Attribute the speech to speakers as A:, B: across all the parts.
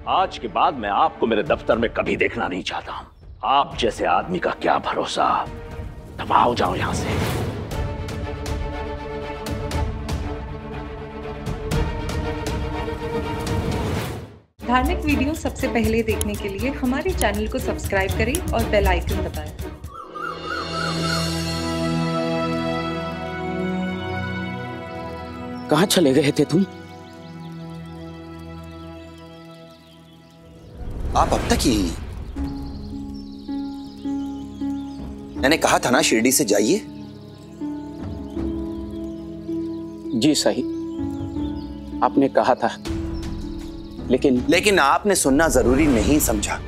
A: आज के बाद मैं आपको मेरे दफ्तर में कभी देखना नहीं चाहता हूं। आप जैसे आदमी का क्या भरोसा। दफा हो जाओ यहां से।
B: धार्मिक वीडियो सबसे पहले देखने के लिए हमारे चैनल को सब्सक्राइब करें और बेल आइकन दबाएं।
C: कहां चले गए थे तुम?
D: आप अब तक यही हैं। मैंने कहा था ना शिरडी से जाइए।
C: जी सही, आपने कहा था, लेकिन
D: आपने सुनना जरूरी नहीं समझा।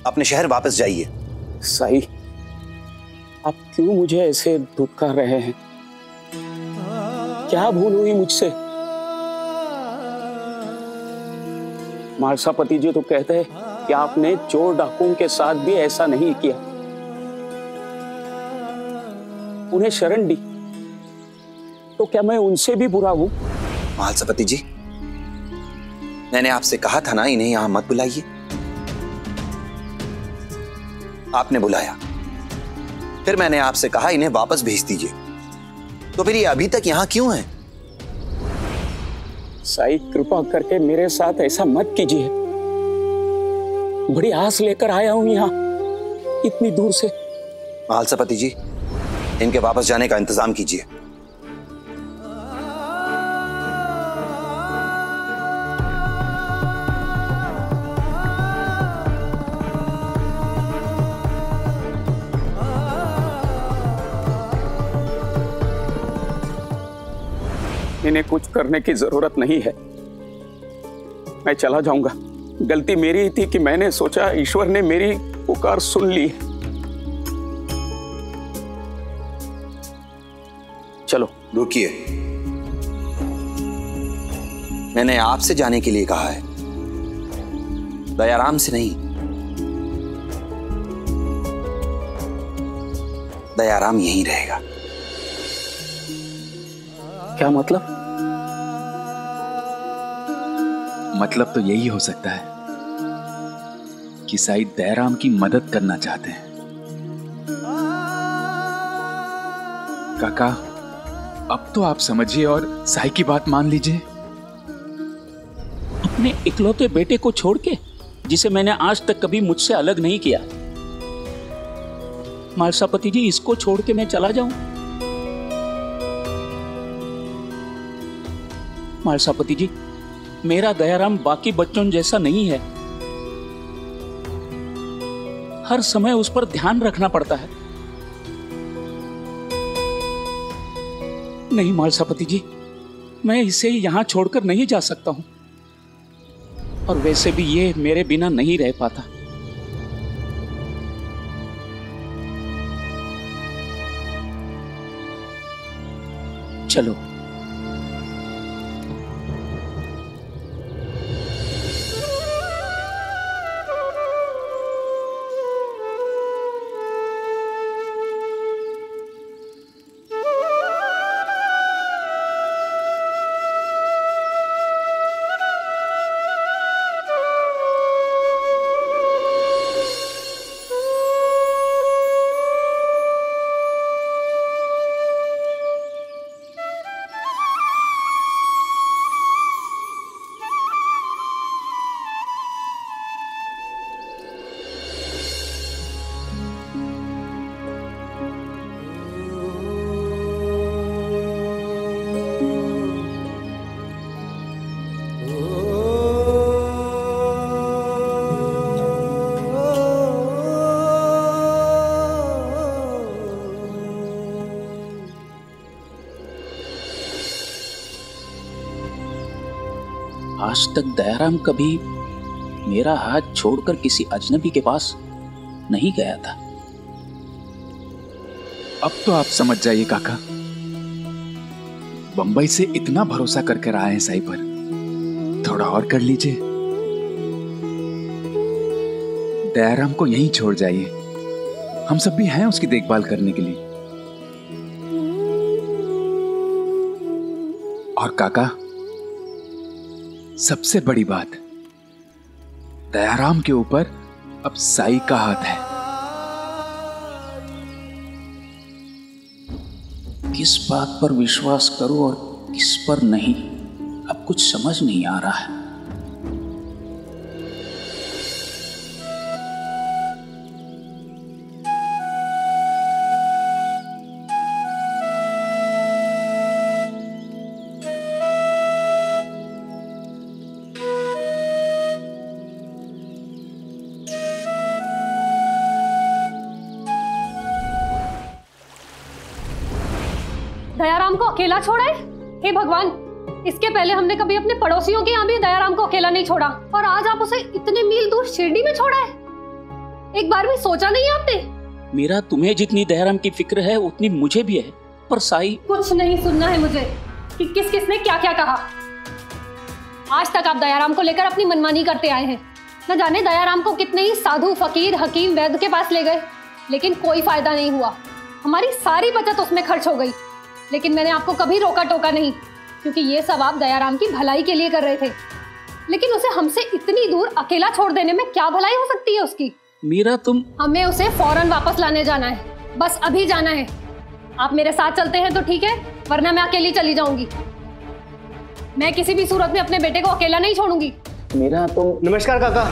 D: अपने शहर वापस जाइए।
C: सही, आप क्यों मुझे ऐसे धुतकार रहे हैं? क्या भूल हुई मुझसे? मालसापति जी तो कहते हैं कि आपने चोर डाकुओं के साथ भी ऐसा नहीं किया, उन्हें शरण दी, तो क्या मैं उनसे भी बुरा हूं?
D: मालसापति जी, मैंने आपसे कहा था ना इन्हें यहां मत बुलाइए। आपने बुलाया, फिर मैंने आपसे कहा इन्हें वापस भेज दीजिए। तो फिर ये अभी तक यहां क्यों हैं?
C: साई, कृपा करके मेरे साथ ऐसा मत कीजिए। बड़ी आस लेकर आया हूं यहां इतनी दूर से।
D: मालसापति जी, इनके वापस जाने का इंतजाम कीजिए।
C: इन्हें कुछ करने की जरूरत नहीं है, मैं चला जाऊंगा। गलती मेरी ही थी कि मैंने सोचा ईश्वर ने मेरी पुकार सुन ली। चलो।
D: रुकिए, मैंने आपसे जाने के लिए कहा है, दयाराम से नहीं। दयाराम यहीं रहेगा।
C: क्या मतलब?
E: मतलब तो यही हो सकता है कि साईं दयाराम की मदद करना चाहते हैं। काका, अब तो आप समझिए और साईं की बात मान लीजिए।
C: अपने इकलौते बेटे को छोड़ के, जिसे मैंने आज तक कभी मुझसे अलग नहीं किया, मालसापति जी, इसको छोड़ के मैं चला जाऊं? मालसापति जी, मेरा दयाराम बाकी बच्चों जैसा नहीं है। हर समय उस पर ध्यान रखना पड़ता है। नहीं मालसापति जी, मैं इसे यहां छोड़कर नहीं जा सकता हूं, और वैसे भी ये मेरे बिना नहीं रह पाता। चलो। आज तक दयाराम कभी मेरा हाथ छोड़कर किसी अजनबी के पास नहीं गया था।
E: अब तो आप समझ जाइए काका, बंबई से इतना भरोसा करके आए हैं साईं पर, थोड़ा और कर लीजिए। दयाराम को यहीं छोड़ जाइए, हम सब भी हैं उसकी देखभाल करने के लिए। और काका, सबसे बड़ी बात, दयाराम के ऊपर अब साई का हाथ है। किस बात पर विश्वास करूं और किस पर नहीं, अब कुछ समझ नहीं आ रहा है।
F: दयाराम को अकेला छोड़ा है? हे भगवान, इसके पहले हमने कभी अपने पड़ोसियों के यहाँ भी दयाराम को अकेला नहीं छोड़ा, और आज आप उसे इतने मील दूर शिरडी में छोड़ा है। एक बार भी सोचा नहीं आपने?
A: मीरा, तुम्हें जितनी दयाराम की फिक्र है उतनी मुझे भी है, पर साई।
F: कुछ नहीं सुनना है मुझे कि किस किसने क्या क्या कहा। आज तक आप दयाराम को लेकर अपनी मनमानी करते आए हैं। न जाने दयाराम को कितने ही साधु, फकीर, हकीम, वैद्य के पास ले गए, लेकिन कोई फायदा नहीं हुआ। हमारी सारी बचत उसमें खर्च हो गई। लेकिन मैंने आपको कभी रोका टोका नहीं, क्योंकि ये सब आप दयाराम की भलाई के लिए कर रहे थे। लेकिन उसे हमसे इतनी दूर अकेला छोड़ देने में क्या भलाई हो सकती है उसकी?
A: मीरा, तुम।
F: हमें उसे फौरन वापस लाने जाना है, बस अभी जाना है। आप मेरे साथ चलते हैं तो ठीक है, वरना मैं अकेली चली जाऊंगी। मैं किसी भी सूरत में अपने बेटे को अकेला नहीं छोड़ूंगी।
C: मीरा, तुम।
G: नमस्कार काका।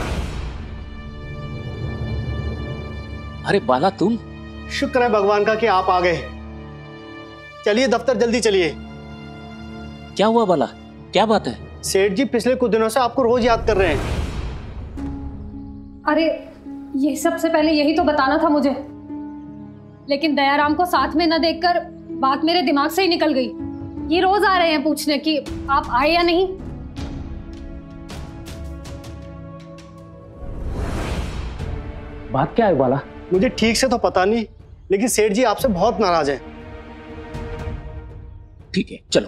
A: अरे बाला, तुम।
G: शुक्र है भगवान का कि आप आ गए। चलिए दफ्तर, जल्दी चलिए।
A: क्या हुआ बाला, क्या बात है?
G: सेठ जी पिछले कुछ दिनों से आपको रोज याद कर रहे हैं।
F: अरे ये सबसे पहले यही तो बताना था मुझे, लेकिन दयाराम को साथ में न देखकर बात मेरे दिमाग से ही निकल गई। ये रोज आ रहे हैं पूछने कि आप आए या नहीं।
A: बात क्या है बाला?
G: मुझे ठीक से तो पता नहीं, लेकिन सेठ जी आपसे बहुत नाराज हैं।
A: ठीक है, चलो।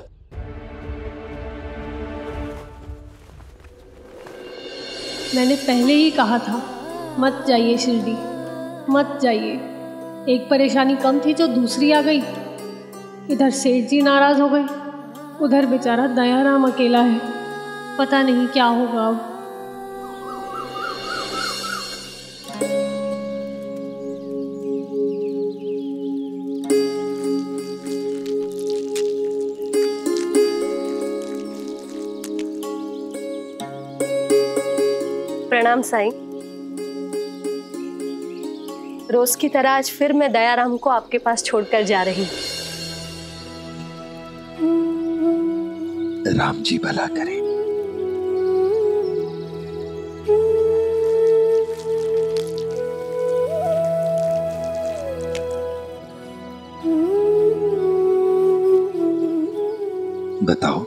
F: मैंने पहले ही कहा था मत जाइए शिरडी, मत जाइए। एक परेशानी कम थी जो दूसरी आ गई। इधर सेठ जी नाराज हो गए, उधर बेचारा दयाराम अकेला है। पता नहीं क्या होगा अब।
H: प्रणाम साईं। रोज की तरह आज फिर मैं दयाराम को आपके पास छोड़कर जा रही हूँ।
D: राम जी भला करे। बताओ,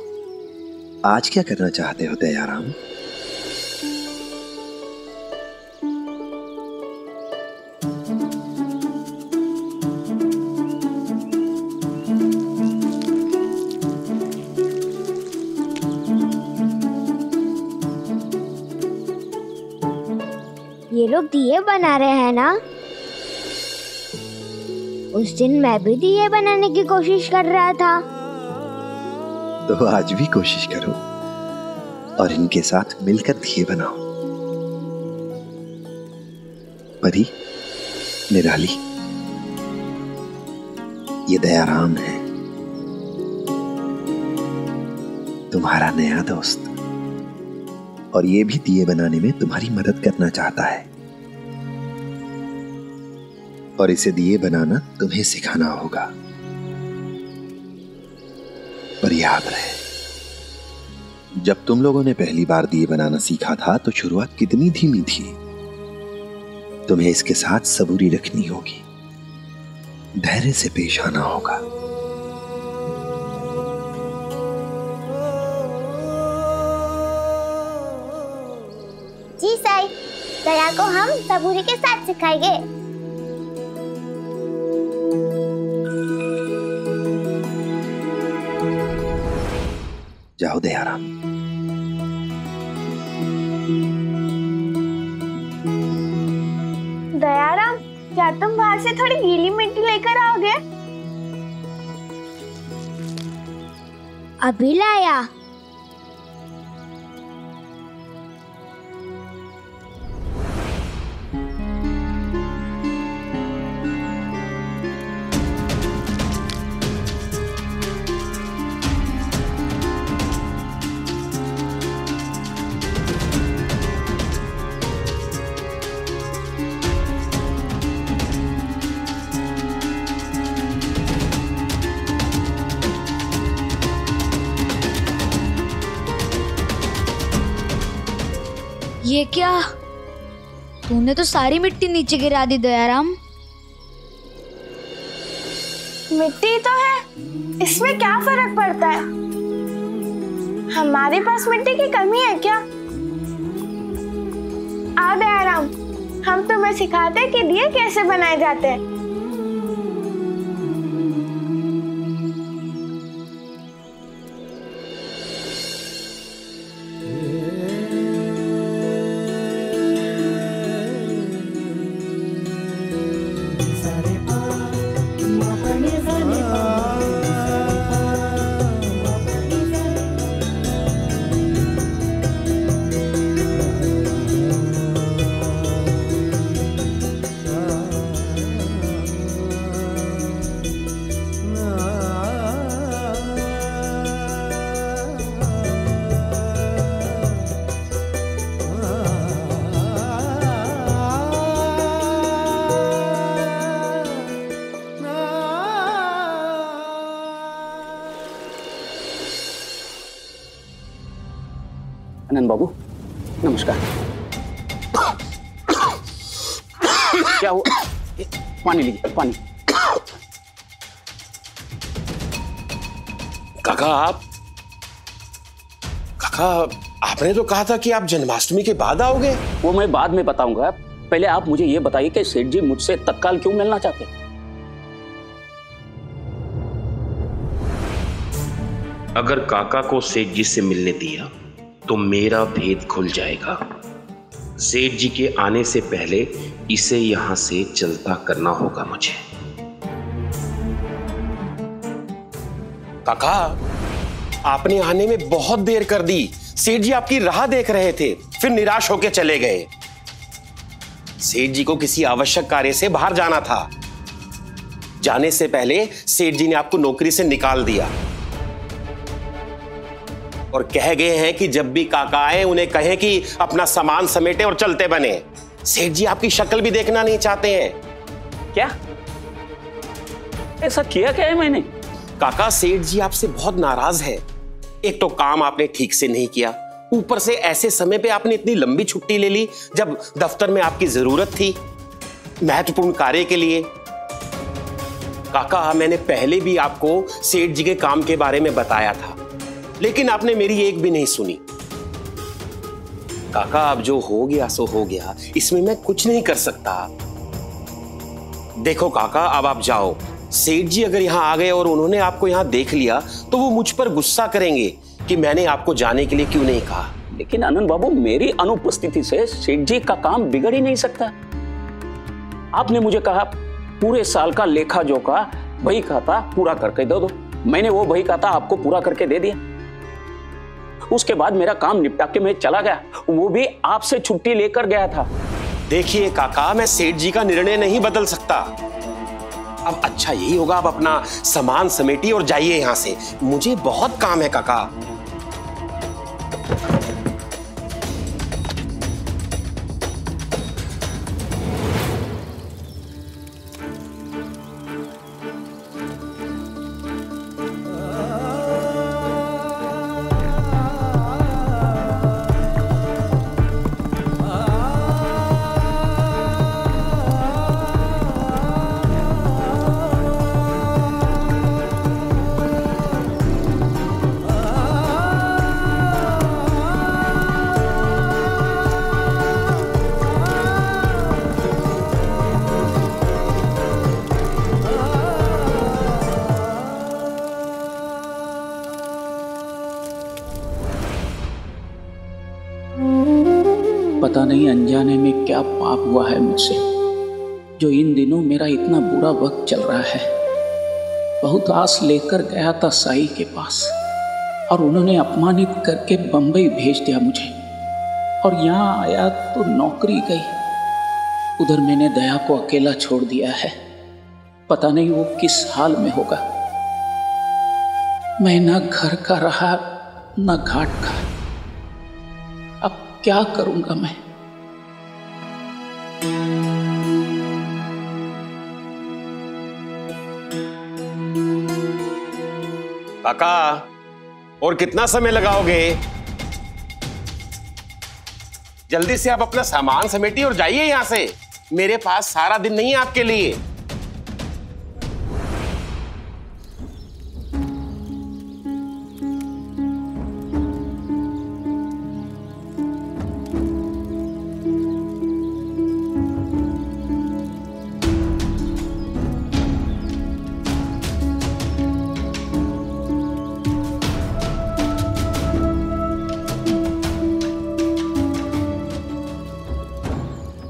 D: आज क्या करना चाहते हो दयाराम?
I: ये लोग दिए बना रहे हैं ना? उस दिन मैं भी दिए बनाने की कोशिश कर रहा था।
D: तो आज भी कोशिश करो और इनके साथ मिलकर दिए बनाओ। परी, निराली, ये दयाराम है, तुम्हारा नया दोस्त, और ये भी दिए बनाने में तुम्हारी मदद करना चाहता है। और इसे दिए बनाना तुम्हें सिखाना होगा। पर याद रहे, जब तुम लोगों ने पहली बार दिए बनाना सीखा था तो शुरुआत कितनी धीमी थी। तुम्हें इसके साथ सबूरी रखनी होगी, धैर्य से पेश आना होगा।
I: जी साईं, दया को हम सबूरी के साथ सिखाएंगे।
D: जाओ दयाराम।
I: दयाराम, क्या तुम बाहर से थोड़ी गीली मिट्टी लेकर आओगे? अभी लाया।
J: ये क्या? तूने तो सारी मिट्टी नीचे गिरा दी दयाराम।
I: मिट्टी तो है, इसमें क्या फर्क पड़ता है? हमारे पास मिट्टी की कमी है क्या? आओ दयाराम, हम तुम्हें सिखाते हैं कि दिए कैसे बनाए जाते हैं।
C: आनंद बाबू नमस्कार। क्या हुआ? पानी लीजिए, पानी।
K: काका आपने तो कहा था कि आप जन्माष्टमी के बाद आओगे।
C: वो मैं बाद में बताऊंगा, पहले आप मुझे ये बताइए कि सेठ जी मुझसे तत्काल क्यों मिलना चाहते?
K: अगर काका को सेठ जी से मिलने दिया तो मेरा भेद खुल जाएगा। सेठ जी के आने से पहले इसे यहां से चलता करना होगा मुझे। काका आपने आने में बहुत देर कर दी। सेठ जी आपकी राह देख रहे थे, फिर निराश होकर चले गए। सेठ जी को किसी आवश्यक कार्य से बाहर जाना था। जाने से पहले सेठ जी ने आपको नौकरी से निकाल दिया और कह गए हैं कि जब भी काका आए उन्हें कहें कि अपना सामान समेटे और चलते बने। सेठ जी आपकी शक्ल भी देखना नहीं चाहते हैं।
C: क्या ऐसा किया क्या है मैंने?
K: काका सेठ जी आपसे बहुत नाराज है। एक तो काम आपने ठीक से नहीं किया, ऊपर से ऐसे समय पे आपने इतनी लंबी छुट्टी ले ली जब दफ्तर में आपकी जरूरत थी महत्वपूर्ण कार्य के लिए। काका मैंने पहले भी आपको सेठ जी के काम के बारे में बताया था, लेकिन आपने मेरी एक भी नहीं सुनी। काका अब जो हो गया सो हो गया, इसमें मैं कुछ नहीं कर सकता। देखो काका अब आप जाओ। सेठ जी अगर यहां आ गए और उन्होंने आपको यहां देख लिया तो वो मुझ पर गुस्सा करेंगे कि मैंने आपको जाने के लिए क्यों नहीं कहा।
C: लेकिन आनंद बाबू मेरी अनुपस्थिति से सेठ जी का काम बिगड़ ही नहीं सकता। आपने मुझे कहा पूरे साल का लेखा जोखा बही खाता पूरा करके दे दो। मैंने वो बही खाता आपको पूरा करके दे दिया। उसके बाद मेरा काम निपटा के मैं चला गया, वो भी आपसे छुट्टी लेकर गया था।
K: देखिए काका मैं सेठ जी का निर्णय नहीं बदल सकता। अब अच्छा यही होगा, आप अपना सामान समेटिए और जाइए यहां से। मुझे बहुत काम है काका।
E: पता नहीं अनजाने में क्या पाप हुआ है मुझसे, जो इन दिनों मेरा इतना बुरा वक्त चल रहा है। बहुत आस लेकर गया था साई के पास और उन्होंने अपमानित करके बंबई भेज दिया मुझे, और यहाँ आया तो नौकरी गई। उधर मैंने दया को अकेला छोड़ दिया है। पता नहीं वो किस हाल में होगा। मैं ना घर का रहा ना घाट का। अब क्या करूंगा मैं?
K: काका और कितना समय लगाओगे? जल्दी से आप अपना सामान समेटिए और जाइए यहाँ से। मेरे पास सारा दिन नहीं है आपके लिए।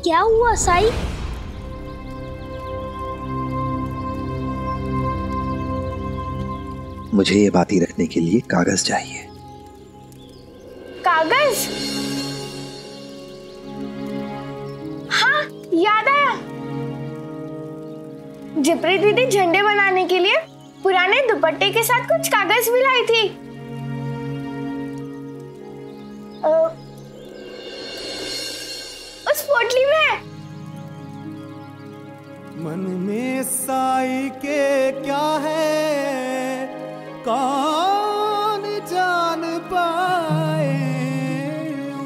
J: क्या हुआ साई?
D: मुझे ये बातें रखने के लिए कागज चाहिए।
I: कागज? हाँ, याद आया। जिप्री दीदी झंडे बनाने के लिए पुराने दुपट्टे के साथ कुछ कागज भी लाई थी। उस पोटली में।
L: मन में साई के क्या है कौन जान पाए।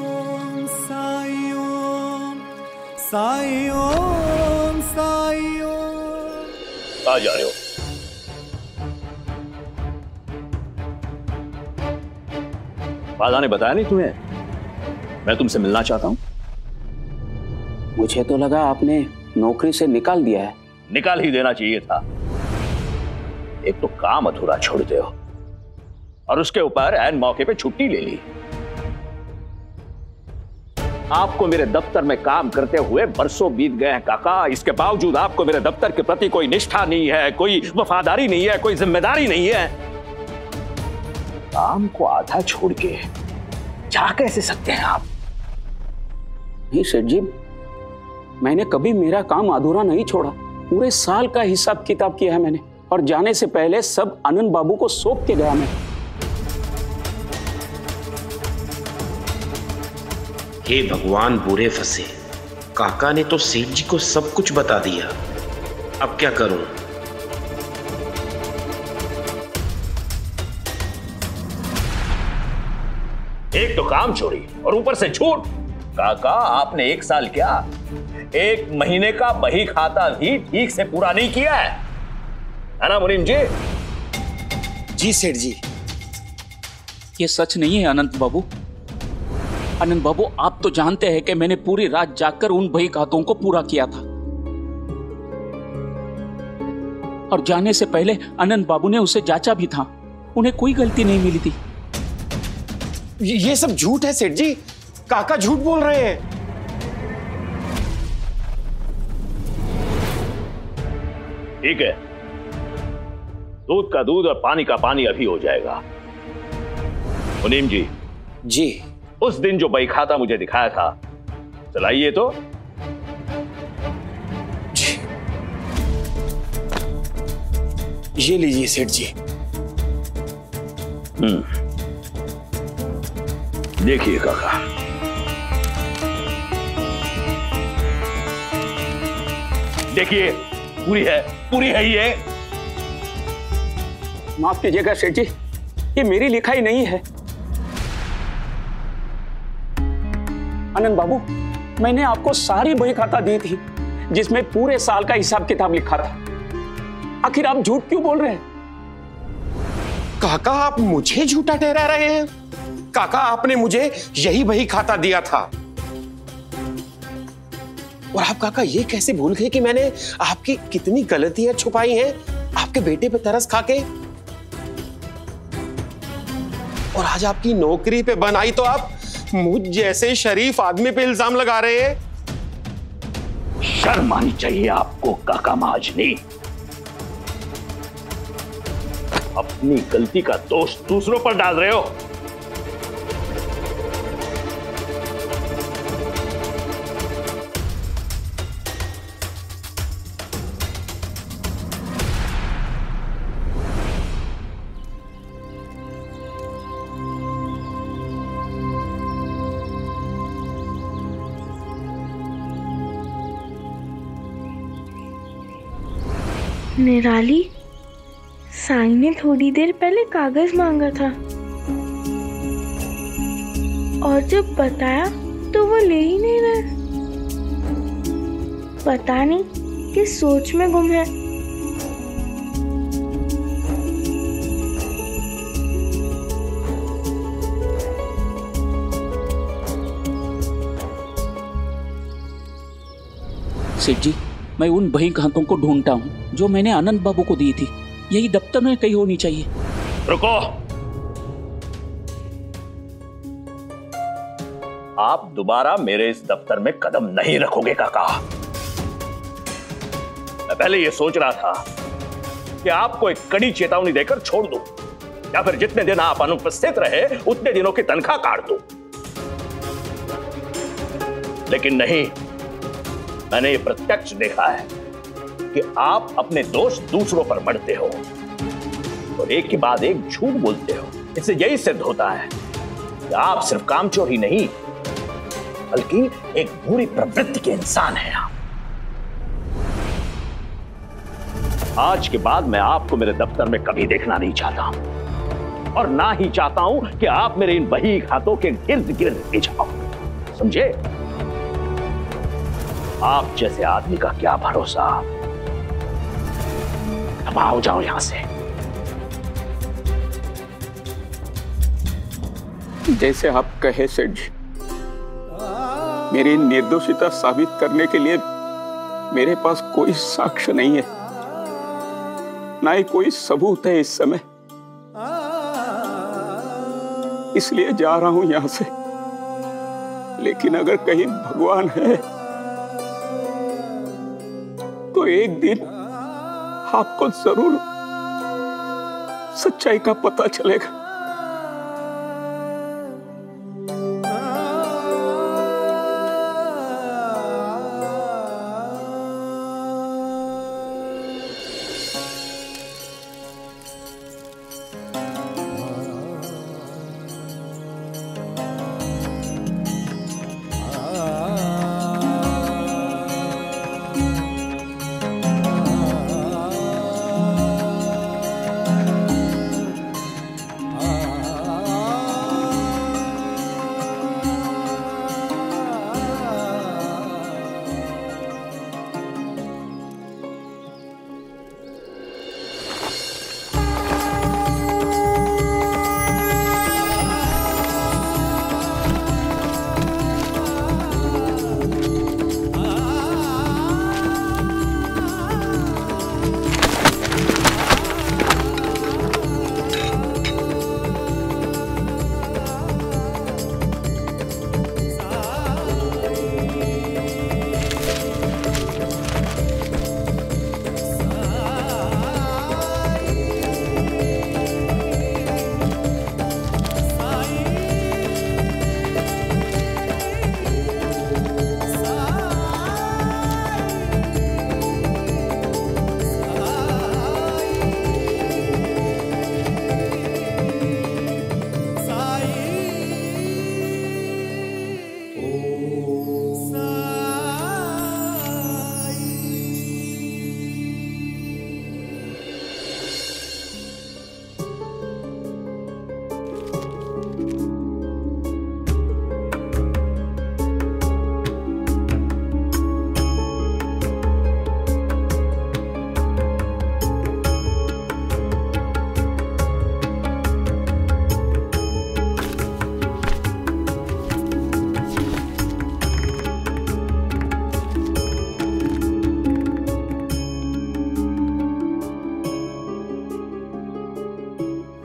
L: ओम साई ओम साई ओम साई ओम।
A: आ जा रहे हो? राजा ने बताया नहीं तुम्हें मैं तुमसे मिलना चाहता हूं?
C: मुझे तो लगा आपने नौकरी से निकाल दिया है।
A: निकाल ही देना चाहिए था। एक तो काम अधूरा छोड़ते हो और उसके ऊपर ऐन मौके पे छुट्टी ले ली। आपको मेरे दफ्तर में काम करते हुए बरसों बीत गए हैं काका, इसके बावजूद आपको मेरे दफ्तर के प्रति कोई निष्ठा नहीं है, कोई वफादारी नहीं है, कोई जिम्मेदारी नहीं है। काम को आधा छोड़ के जा कैसे सकते हैं आप?
C: नहीं सेठ जी, मैंने कभी मेरा काम अधूरा नहीं छोड़ा। पूरे साल का हिसाब किताब किया है मैंने, और जाने से पहले सब आनंद बाबू को सौंप के गया मैं।
K: हे भगवान, बुरे फंसे। काका ने तो सेठ जी को सब कुछ बता दिया। अब क्या करूं?
A: एक तो काम चोरी और ऊपर से झूठ। काका, आपने 1 साल क्या 1 महीने का बही खाता भी ठीक से पूरा नहीं किया है ना मुनीम जी?
K: जी सेठ जी।
E: ये सच नहीं है अनंत बाबू। अनंत बाबू, आप तो जानते हैं कि मैंने पूरी रात जागकर उन बही खातों को पूरा किया था, और जाने से पहले अनंत बाबू ने उसे जांचा भी था। उन्हें कोई गलती नहीं मिली थी।
K: ये सब झूठ है सेठ जी। काका झूठ बोल रहे हैं।
A: ठीक है, दूध का दूध और पानी का पानी अभी हो जाएगा। मुनीम जी।
K: जी।
A: उस दिन जो बही खाता मुझे दिखाया था, चलाइए तो।
K: जी। ये लीजिए सेठ जी।
A: देखिए काका, देखिए पूरी है ये।
C: माफ कीजिएगा सेठ जी, ये मेरी लिखाई नहीं है। आनंद बाबू, मैंने आपको सारी बही खाता दी थी जिसमें पूरे साल का हिसाब किताब लिखा था। आखिर आप झूठ क्यों बोल रहे हैं?
K: काका, आप मुझे झूठा ठहरा रहे हैं। काका, आपने मुझे यही बही खाता दिया था, और आप काका ये कैसे भूल गए कि मैंने आपकी कितनी गलतियां छुपाई हैं आपके बेटे पे तरस खाके। और आज आपकी नौकरी पे बनाई तो आप मुझ जैसे शरीफ आदमी पे इल्जाम लगा रहे हैं।
A: शर्म आनी चाहिए आपको काका महाजनी। अपनी गलती का दोष दूसरों पर डाल रहे हो।
M: निराली, साई ने थोड़ी देर पहले कागज मांगा था, और जब बताया तो वो ले ही नहीं रहे। पता नहीं किस सोच में गुम है।
E: सेठ जी, मैं उन बही खातों को ढूंढता हूँ जो मैंने आनंद बाबू को दी थी। यही दफ्तर में कहीं होनी चाहिए।
A: रुको, आप दोबारा मेरे इस दफ्तर में कदम नहीं रखोगे काका। मैं पहले यह सोच रहा था कि आपको एक कड़ी चेतावनी देकर छोड़ दूं, या फिर जितने दिन आप अनुपस्थित रहे उतने दिनों की तनख्वाह काट दूं, लेकिन नहीं। मैंने ये प्रत्यक्ष देखा है कि आप अपने दोष दूसरों पर मढ़ते हो और एक के बाद एक झूठ बोलते हो। इससे यही सिद्ध होता है कि आप सिर्फ कामचोर ही नहीं, बल्कि एक बुरी प्रवृत्ति के इंसान हैं आप। आज के बाद मैं आपको मेरे दफ्तर में कभी देखना नहीं चाहता हूं, और ना ही चाहता हूं कि आप मेरे इन बही खातों के गिर्द गिर्द ले जाओ, समझे? आप जैसे आदमी का क्या भरोसा। अब आओ जाओ यहां से।
E: जैसे आप कहे सेठ जी, मेरी निर्दोषिता साबित करने के लिए मेरे पास कोई साक्ष्य नहीं है, ना ही कोई सबूत है इस समय। इसलिए जा रहा हूं यहां से। लेकिन अगर कहीं भगवान है तो एक दिन आपको जरूर सच्चाई का पता चलेगा।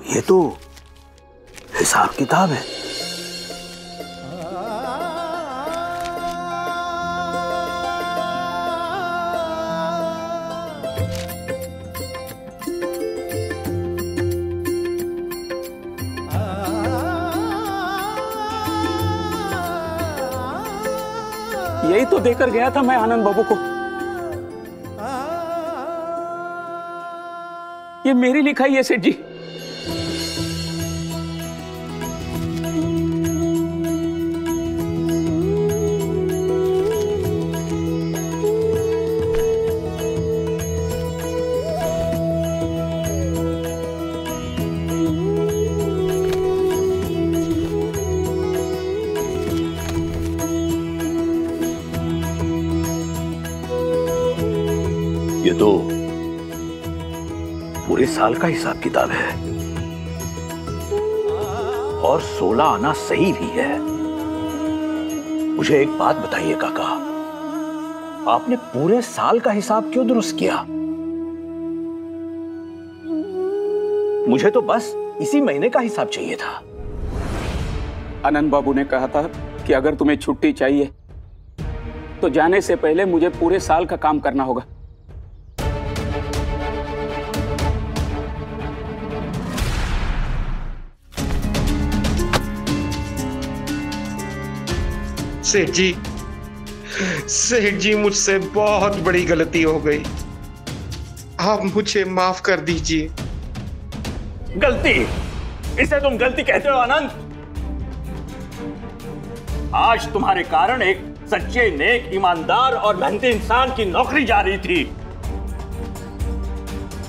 E: ये तो हिसाब किताब है। यही तो देकर गया था मैं आनंद बाबू को। ये मेरी लिखाई है सेठ जी।
A: ये तो पूरे साल का हिसाब किताब है और 16 आना सही भी है। मुझे एक बात बताइए काका, आपने पूरे साल का हिसाब क्यों दुरुस्त किया? मुझे तो बस इसी महीने का हिसाब चाहिए था।
E: आनंद बाबू ने कहा था कि अगर तुम्हें छुट्टी चाहिए तो जाने से पहले मुझे पूरे साल का काम करना होगा।
K: सेठ जी मुझसे बहुत बड़ी गलती हो गई, आप मुझे माफ कर दीजिए।
A: गलती? इसे तुम गलती कहते हो आनंद? आज तुम्हारे कारण एक सच्चे, नेक, ईमानदार और मेहनती इंसान की नौकरी जा रही थी।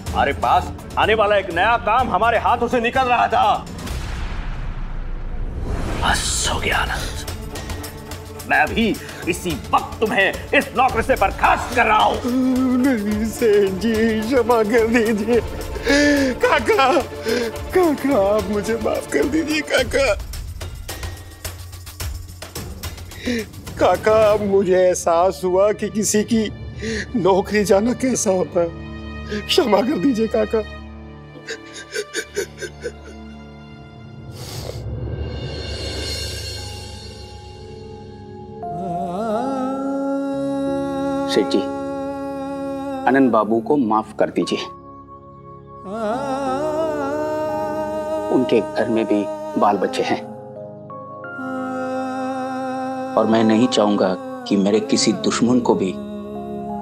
A: हमारे पास आने वाला एक नया काम हमारे हाथों से निकल रहा था। बस हो गया आनंद, मैं अभी इसी वक्त तुम्हें इस नौकरी से बर्खास्त कर रहा हूं।
K: नहीं सेठ जी, क्षमा कर दीजिए। काका, काका आप मुझे माफ कर दीजिए। काका, काका अब मुझे एहसास हुआ कि किसी की नौकरी जाना कैसा होता है। क्षमा कर दीजिए काका।
E: सेठ जी, आनंद बाबू को माफ कर दीजिए। उनके घर में भी बाल बच्चे हैं और मैं नहीं चाहूंगा कि मेरे किसी दुश्मन को भी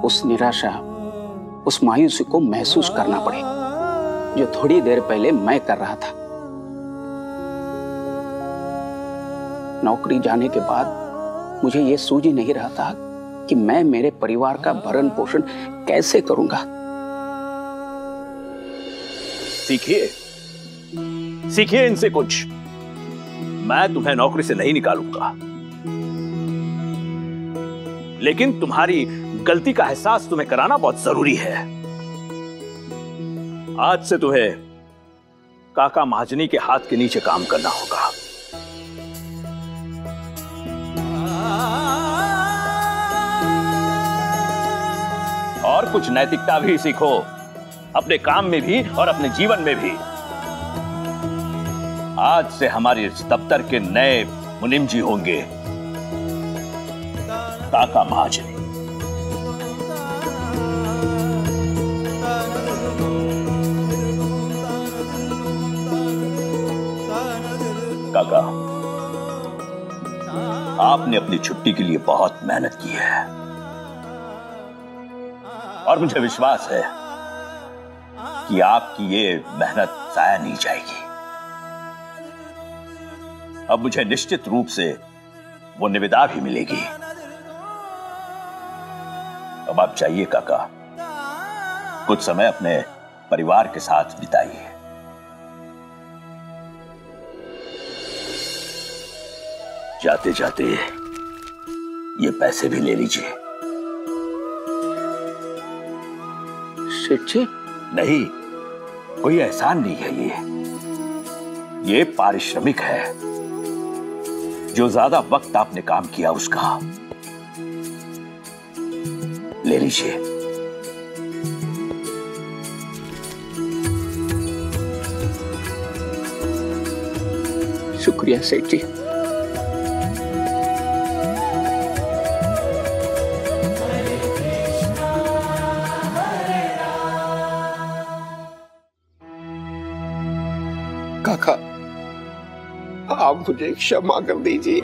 E: उस निराशा, उस मायूसी को महसूस करना पड़े जो थोड़ी देर पहले मैं कर रहा था। नौकरी जाने के बाद मुझे यह सूझ ही नहीं रहा था कि मैं मेरे परिवार का भरण पोषण कैसे करूंगा।
A: सीखिए, सीखिए इनसे कुछ। मैं तुम्हें नौकरी से नहीं निकालूंगा, लेकिन तुम्हारी गलती का एहसास तुम्हें कराना बहुत जरूरी है। आज से तुम्हें काका महाजनी के हाथ के नीचे काम करना होगा। और कुछ नैतिकता भी सीखो, अपने काम में भी और अपने जीवन में भी। आज से हमारे इस दफ्तर के नए मुनीम जी होंगे काका महाजनी। काका, आपने अपनी छुट्टी के लिए बहुत मेहनत की है और मुझे विश्वास है कि आपकी ये मेहनत जाया नहीं जाएगी। अब मुझे निश्चित रूप से वो निविदा भी मिलेगी। अब आप जाइए काका, कुछ समय अपने परिवार के साथ बिताइए। जाते जाते ये पैसे भी ले लीजिए।
E: सेठ जी,
A: नहीं, कोई एहसान नहीं है। ये पारिश्रमिक है जो ज्यादा वक्त आपने काम किया उसका। ले लीजिए।
E: शुक्रिया सेठ जी।
K: काका, आप मुझे क्षमा कर दीजिए।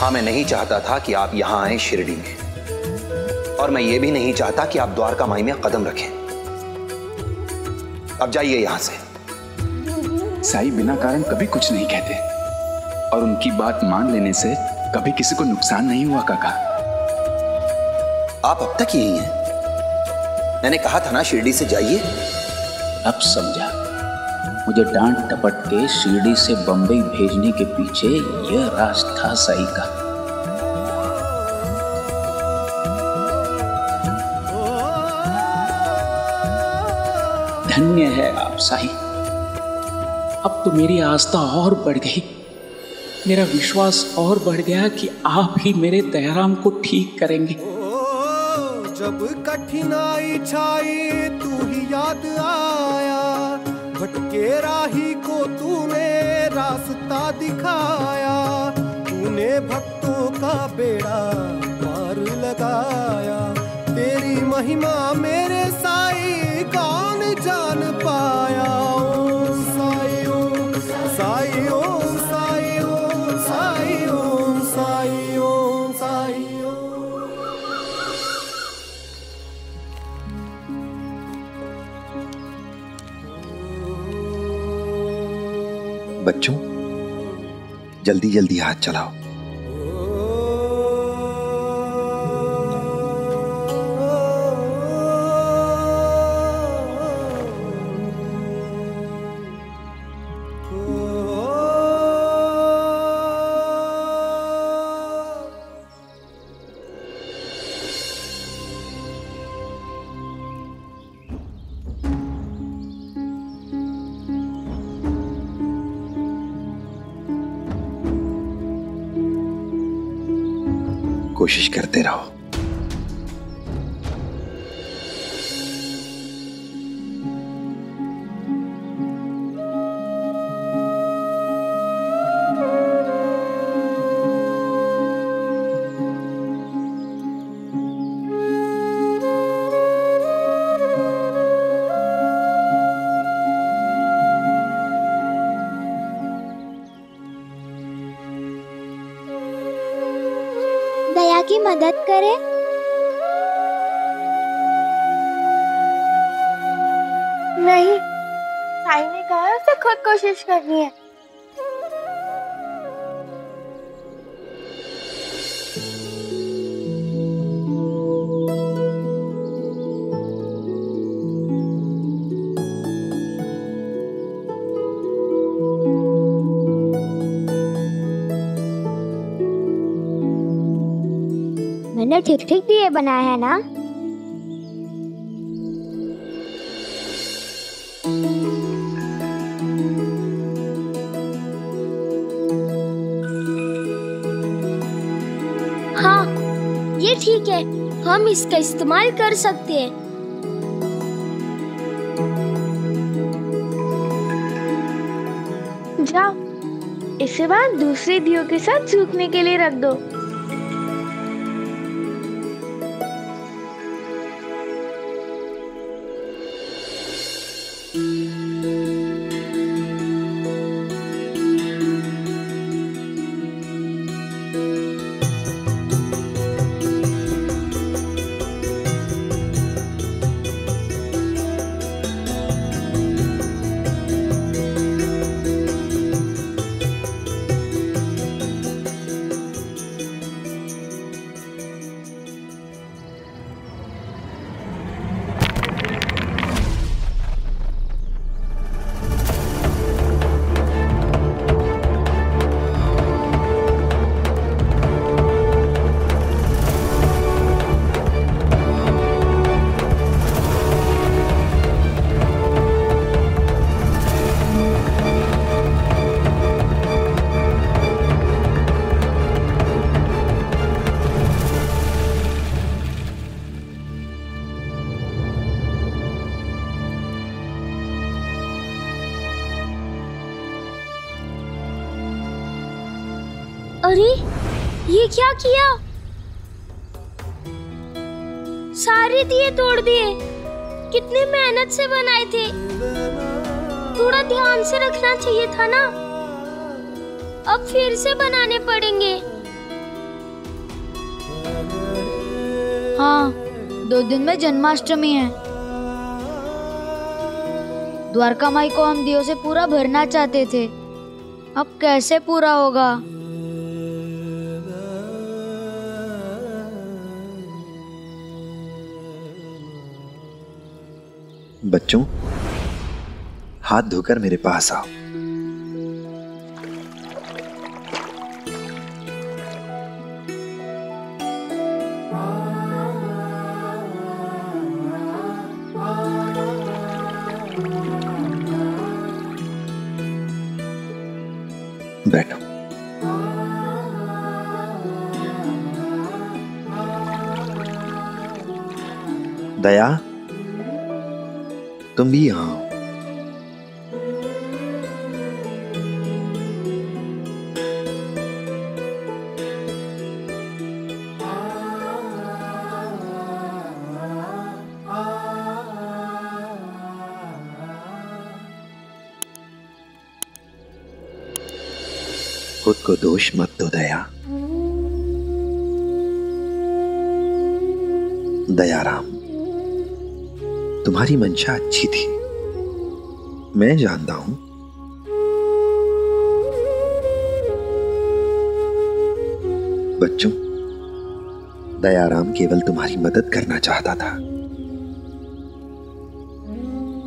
D: हाँ, मैं नहीं चाहता था कि आप यहां आए शिरडी में, और मैं ये भी नहीं चाहता कि आप द्वारका माई में कदम रखें। अब जाइए यहां से।
N: साईं बिना कारण कभी कुछ नहीं कहते, और उनकी बात मान लेने से कभी किसी को नुकसान नहीं हुआ काका।
D: आप अब तक यही हैं? मैंने कहा था ना शिरडी से जाइए।
E: अब समझा, मुझे डांट टपट के शिरडी से बंबई भेजने के पीछे यह राज था साईं का। धन्य है आप साईं। अब तो मेरी आस्था और बढ़ गई, मेरा विश्वास और बढ़ गया कि आप ही मेरे दयाराम को ठीक करेंगे।
L: जब कठिनाई छाई तू ही याद आया, भटके राही को तूने रास्ता दिखाया, तूने भक्तों का बेड़ा पार लगाया। तेरी महिमा मेरे साईं कौन जान पाया। ओम साईं ओम साईं ओम साईं ओम साईं ओम साईं ओम साईं ओम।
D: बच्चों, जल्दी जल्दी हाथ चलाओ। कोशिश करते रहो।
I: दया की मदद करे। नहीं, साईं ने कहा उसे खुद कोशिश करनी है। मैंने ठीक ठीक दिए बनाए हैं ना?
M: हाँ, ये ठीक है, हम इसका इस्तेमाल कर सकते हैं। जाओ, इसे बाद दूसरे दियों के साथ सूखने के लिए रख दो। अरे, ये क्या किया? सारे दिए तोड़ दिए। कितनी मेहनत से बनाए थे। थोड़ा ध्यान से रखना चाहिए था ना। अब फिर से बनाने पड़ेंगे।
J: हाँ, 2 दिन में जन्माष्टमी है। द्वारका माई को हम दियों से पूरा भरना चाहते थे, अब कैसे पूरा होगा?
D: बच्चों, हाथ धोकर मेरे पास आओ। बैठो। दया, तुम भी यहाँ आओ। खुद को दोष मत दो दया। दयाराम, तुम्हारी मंशा अच्छी थी, मैं जानता हूं। बच्चों, दयाराम केवल तुम्हारी मदद करना चाहता था।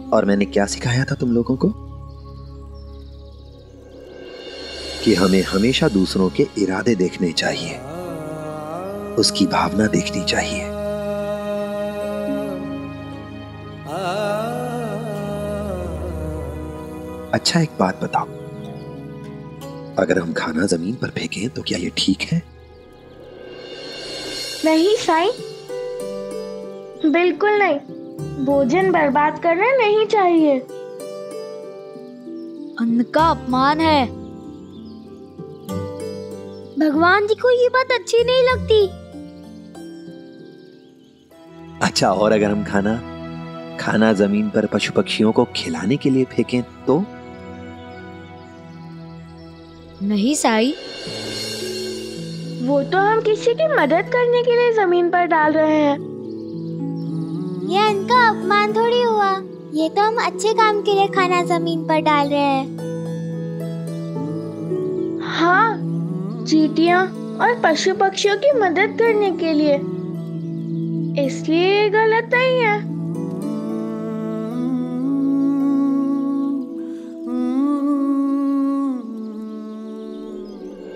D: और मैंने क्या सिखाया था तुम लोगों को? कि हमें हमेशा दूसरों के इरादे देखने चाहिए, उसकी भावना देखनी चाहिए। अच्छा, एक बात बताओ, अगर हम खाना जमीन पर फेंकें तो क्या ये ठीक है?
M: नहीं साईं, बिल्कुल नहीं। भोजन बर्बाद करना नहीं चाहिए।
J: अन्न का अपमान है।
M: भगवान जी को ये बात अच्छी नहीं लगती।
D: अच्छा, और अगर हम खाना जमीन पर पशु पक्षियों को खिलाने के लिए फेंकें तो?
J: नहीं साईं,
M: वो तो हम किसी की मदद करने के लिए जमीन पर डाल रहे हैं।
I: ये इनका अपमान थोड़ी हुआ, ये तो हम अच्छे काम के लिए खाना जमीन पर डाल रहे हैं।
M: हाँ, चींटियां और पशु पक्षियों की मदद करने के लिए, इसलिए ये गलत नहीं है।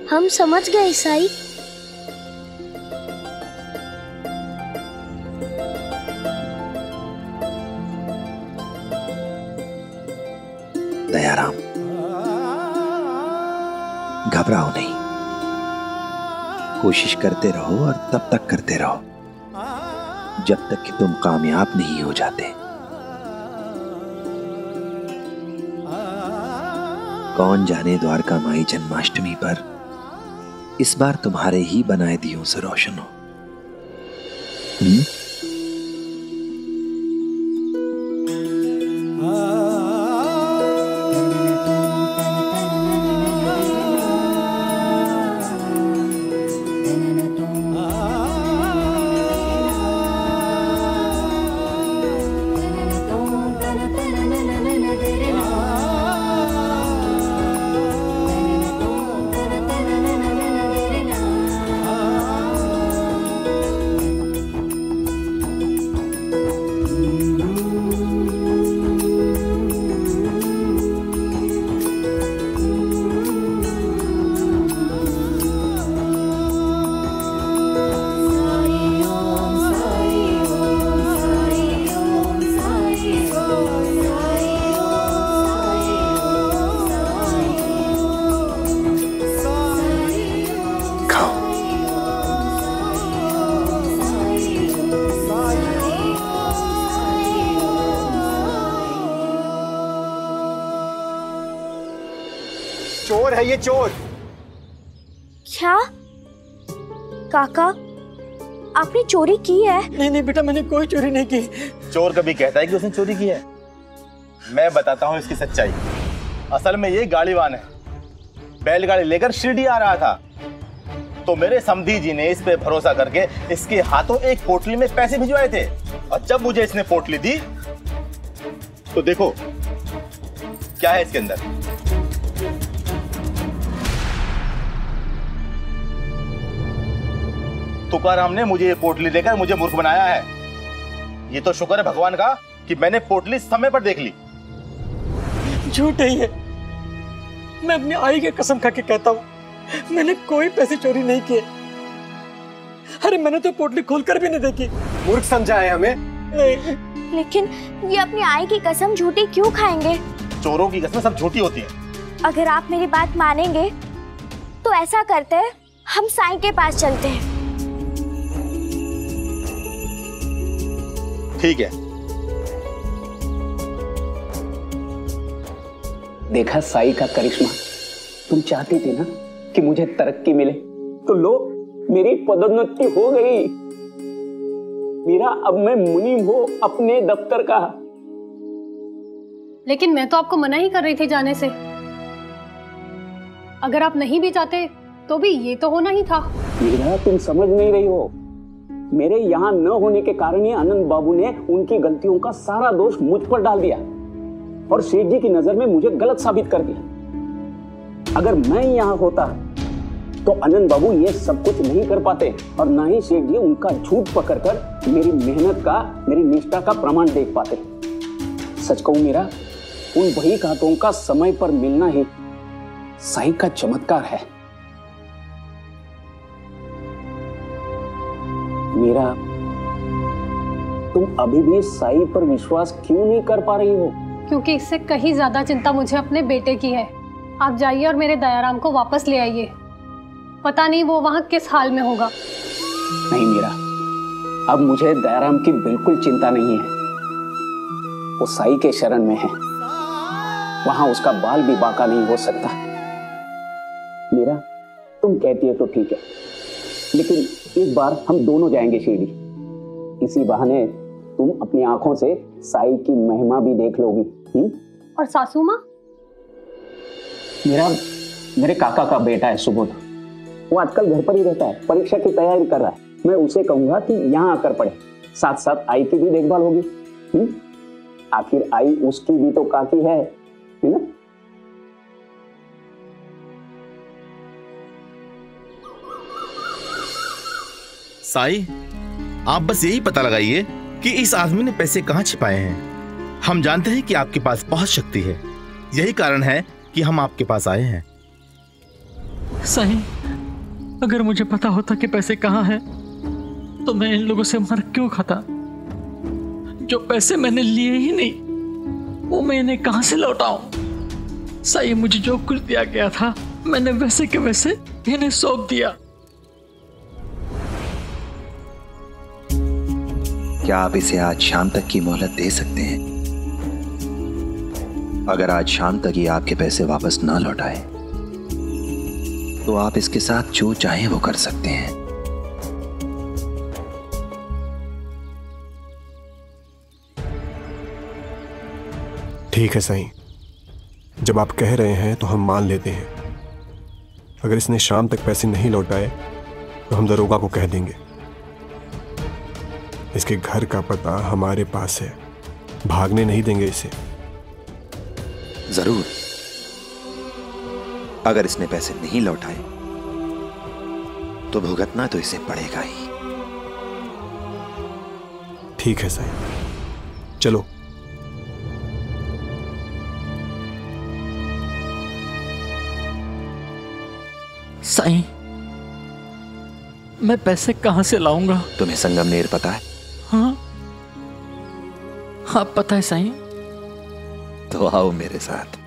M: हम समझ गए साईं।
D: दयाराम, घबराओ नहीं, कोशिश करते रहो और तब तक करते रहो जब तक कि तुम कामयाब नहीं हो जाते। कौन जाने द्वारका माई जन्माष्टमी पर इस बार तुम्हारे ही बनाए दियों से रोशन हो।
G: चोर है ये, चोर।
M: क्या काका, आपने चोरी की है?
O: नहीं बेटा, मैंने कोई चोरी नहीं की।
P: चोर कभी कहता है कि उसने चोरी की है? मैं बताता हूँ इसकी सच्चाई। असल में ये गाड़ीवान है, बैलगाड़ी लेकर शिरडी आ रहा था। तो मेरे समधी जी ने इस पे भरोसा करके इसके हाथों एक पोटली में पैसे भिजवाए थे, और जब मुझे इसने पोटली दी तो देखो क्या है इसके अंदर। तुकाराम ने मुझे ये पोटली देकर मुझे मूर्ख बनाया है। ये तो शुक्र है भगवान का कि मैंने पोटली समय पर देख ली।
O: झूठ नहीं है, मैं अपनी आई की कसम खा के कहता हूँ, मैंने कोई पैसे चोरी नहीं किए। अरे मैंने तो पोटली खोलकर भी नहीं देखी।
Q: मूर्ख समझा है हमें?
O: नहीं।
M: लेकिन ये अपनी आई की कसम झूठी क्यों खाएंगे?
P: चोरों की कसमें सब झूठी होती है।
M: अगर आप मेरी बात मानेंगे तो ऐसा करते हैं, हम साईं के पास चलते हैं।
P: ठीक है।
C: देखा साईं का करिश्मा। तुम चाहती थी ना कि मुझे तरक्की मिले, तो लो मेरी पदोन्नति हो गई। मेरा अब मैं मुनीम हूं अपने दफ्तर का।
F: लेकिन मैं तो आपको मना ही कर रही थी जाने से। अगर आप नहीं भी चाहते तो भी ये तो होना ही था।
C: मीरा, तुम समझ नहीं रही हो। मेरे यहाँ न होने के कारण ही आनंद बाबू ने उनकी गलतियों का सारा दोष मुझ पर डाल दिया और सेठ जी की नजर में मुझे गलत साबित कर दिया। अगर मैं यहाँ होता तो आनंद बाबू ये सब कुछ नहीं कर पाते और ना ही सेठ जी उनका झूठ पकड़कर मेरी मेहनत का, मेरी निष्ठा का प्रमाण देख पाते। सच कहूं मीरा, उन बही खातों का समय पर मिलना ही साईं का चमत्कार है। मीरा, तुम अभी भी साईं पर विश्वास क्यों नहीं कर पा रही हो?
F: क्योंकि इससे कहीं ज्यादा चिंता मुझे अपने बेटे की है। आप जाइए और मेरे दयाराम को वापस ले आइए। पता नहीं वो वहां किस हाल में होगा।
C: नहीं मीरा, अब मुझे दयाराम की बिल्कुल चिंता नहीं है। वो साईं के शरण में है, वहां उसका बाल भी बाका नहीं हो सकता। मीरा, तुम कहती है तो ठीक है, लेकिन इस बार हम दोनों जाएंगे शिरडी। इसी बहाने तुम अपनी आंखों से साईं की महिमा भी देख लोगी।
F: और सासू माँ?
C: मेरे काका का बेटा है सुबोध, वो आजकल घर पर ही रहता है, परीक्षा की तैयारी कर रहा है। मैं उसे कहूंगा कि यहाँ आकर पढ़े, साथ साथ आई की भी देखभाल होगी। आखिर आई उसकी भी तो काकी है ना?
P: साईं, आप बस यही पता लगाइए कि इस आदमी ने पैसे कहाँ छिपाए हैं। हम जानते हैं कि आपके पास बहुत शक्ति है, यही कारण है कि हम आपके पास आए हैं।
O: साईं, अगर मुझे पता होता कि पैसे कहाँ हैं, तो मैं इन लोगों से मर क्यों खाता? जो पैसे मैंने लिए ही नहीं, वो मैं इन्हें कहाँ से लौटाऊं? साईं, मुझे जो कुछ दिया गया था मैंने वैसे के वैसे इन्हें सौंप दिया।
D: क्या आप इसे आज शाम तक की मोहलत दे सकते हैं? अगर आज शाम तक ये आपके पैसे वापस ना लौटाए तो आप इसके साथ जो चाहें वो कर सकते हैं।
Q: ठीक है साईं, जब आप कह रहे हैं तो हम मान लेते हैं। अगर इसने शाम तक पैसे नहीं लौटाए तो हम दरोगा को कह देंगे। इसके घर का पता हमारे पास है, भागने नहीं देंगे इसे।
D: जरूर। अगर इसने पैसे नहीं लौटाए तो भुगतना तो इसे पड़ेगा ही।
Q: ठीक है साईं, चलो।
O: साईं, मैं पैसे कहां से लाऊंगा?
D: तुम्हें संगमनेर पता है?
O: हाँ, हाँ पता है साईं।
D: तो आओ मेरे साथ।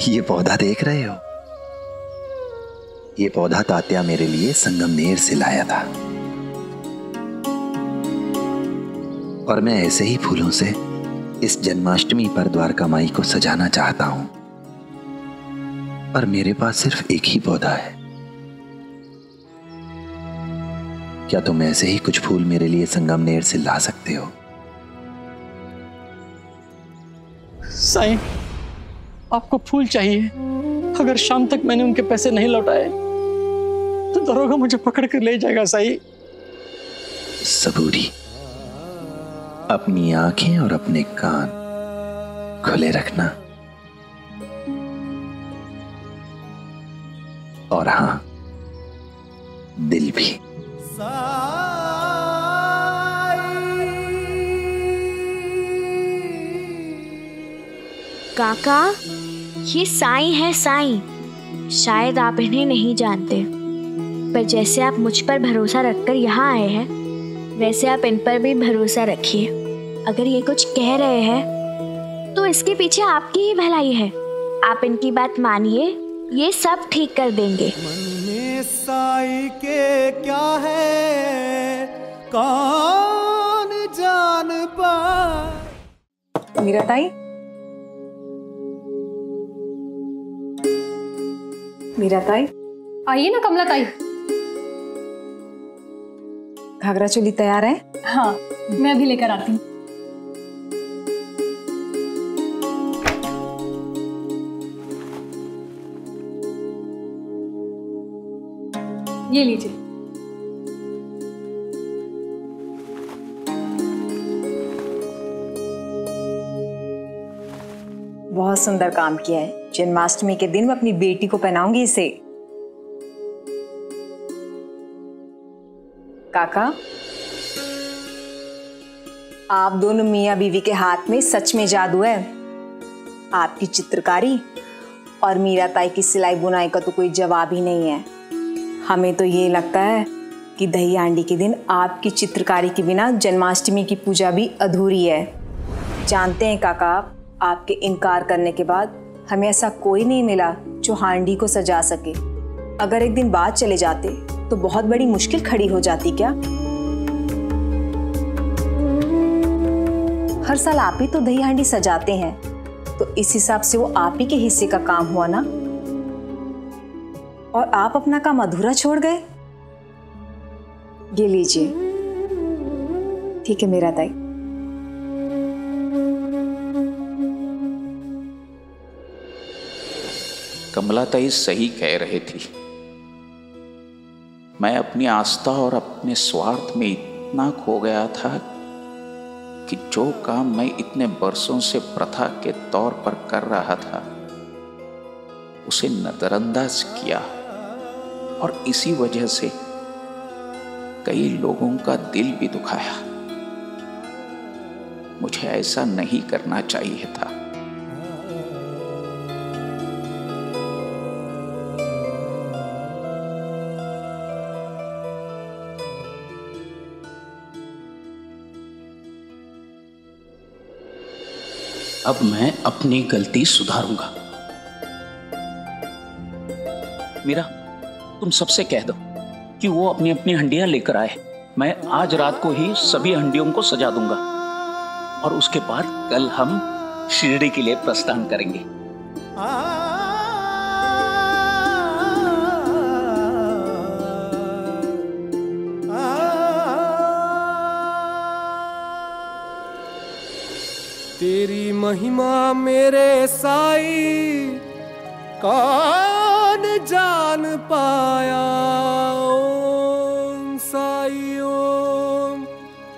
D: ये पौधा देख रहे हो? ये पौधा तात्या मेरे लिए संगमनेर से लाया था, और मैं ऐसे ही फूलों से इस जन्माष्टमी पर द्वारका माई को सजाना चाहता हूं। और मेरे पास सिर्फ एक ही पौधा है, क्या तुम ऐसे ही कुछ फूल मेरे लिए संगमनेर से ला सकते हो?
O: साईं, आपको फूल चाहिए? अगर शाम तक मैंने उनके पैसे नहीं लौटाए तो दरोगा मुझे पकड़ कर ले जाएगा साईं।
D: सबूरी, अपनी आंखें और अपने कान खुले रखना, और हां, दिल भी।
J: काका, ये साईं है साईं। शायद आप इन्हें नहीं जानते, पर जैसे आप मुझ पर भरोसा रखकर यहाँ आए हैं, वैसे आप इन पर भी भरोसा रखिए। अगर ये कुछ कह रहे हैं तो इसके पीछे आपकी ही भलाई है। आप इनकी बात मानिए, ये सब ठीक कर देंगे।
L: मन में साईं के क्या है, कौन जान पाए।
B: मीरा ताई, मीरा ताई,
F: आइए ना कमला ताई।
B: घाघरा चोली तैयार है?
F: हाँ, मैं अभी लेकर आती हूँ। ये लीजिए।
B: बहुत सुंदर काम किया है। जन्माष्टमी के दिन मैं अपनी बेटी को पहनाऊंगी इसे। काका, आप दोनों मियां बीवी के हाथ में सच में जादू है। आपकी चित्रकारी और मीरा ताई की सिलाई बुनाई का तो कोई जवाब ही नहीं है। हमें तो ये लगता है कि दही हांडी के दिन आपकी चित्रकारी के बिना जन्माष्टमी की पूजा भी अधूरी है। जानते हैं काका, आपके इनकार करने के बाद हमें ऐसा कोई नहीं मिला जो हांडी को सजा सके। अगर एक दिन बाद चले जाते तो बहुत बड़ी मुश्किल खड़ी हो जाती। क्या हर साल आप ही तो दही हांडी सजाते हैं, तो इस हिसाब से वो आप ही के हिस्से का काम हुआ ना, और आप अपना काम अधूरा छोड़ गए। ये लीजिए। ठीक है मीरा ताई।
E: कमला ताई सही कह रहे थी। मैं अपनी आस्था और अपने स्वार्थ में इतना खो गया था कि जो काम मैं इतने बरसों से प्रथा के तौर पर कर रहा था उसे नजरअंदाज किया, और इसी वजह से कई लोगों का दिल भी दुखाया। मुझे ऐसा नहीं करना चाहिए था। अब मैं अपनी गलती सुधारूंगा। मीरा, तुम सबसे कह दो कि वो अपनी अपनी हंडियां लेकर आए। मैं आज रात को ही सभी हंडियों को सजा दूंगा, और उसके बाद कल हम शिरडी के लिए प्रस्थान करेंगे।
L: तेरी महिमा मेरे साईं कौन जान पाया। ओम साई ओम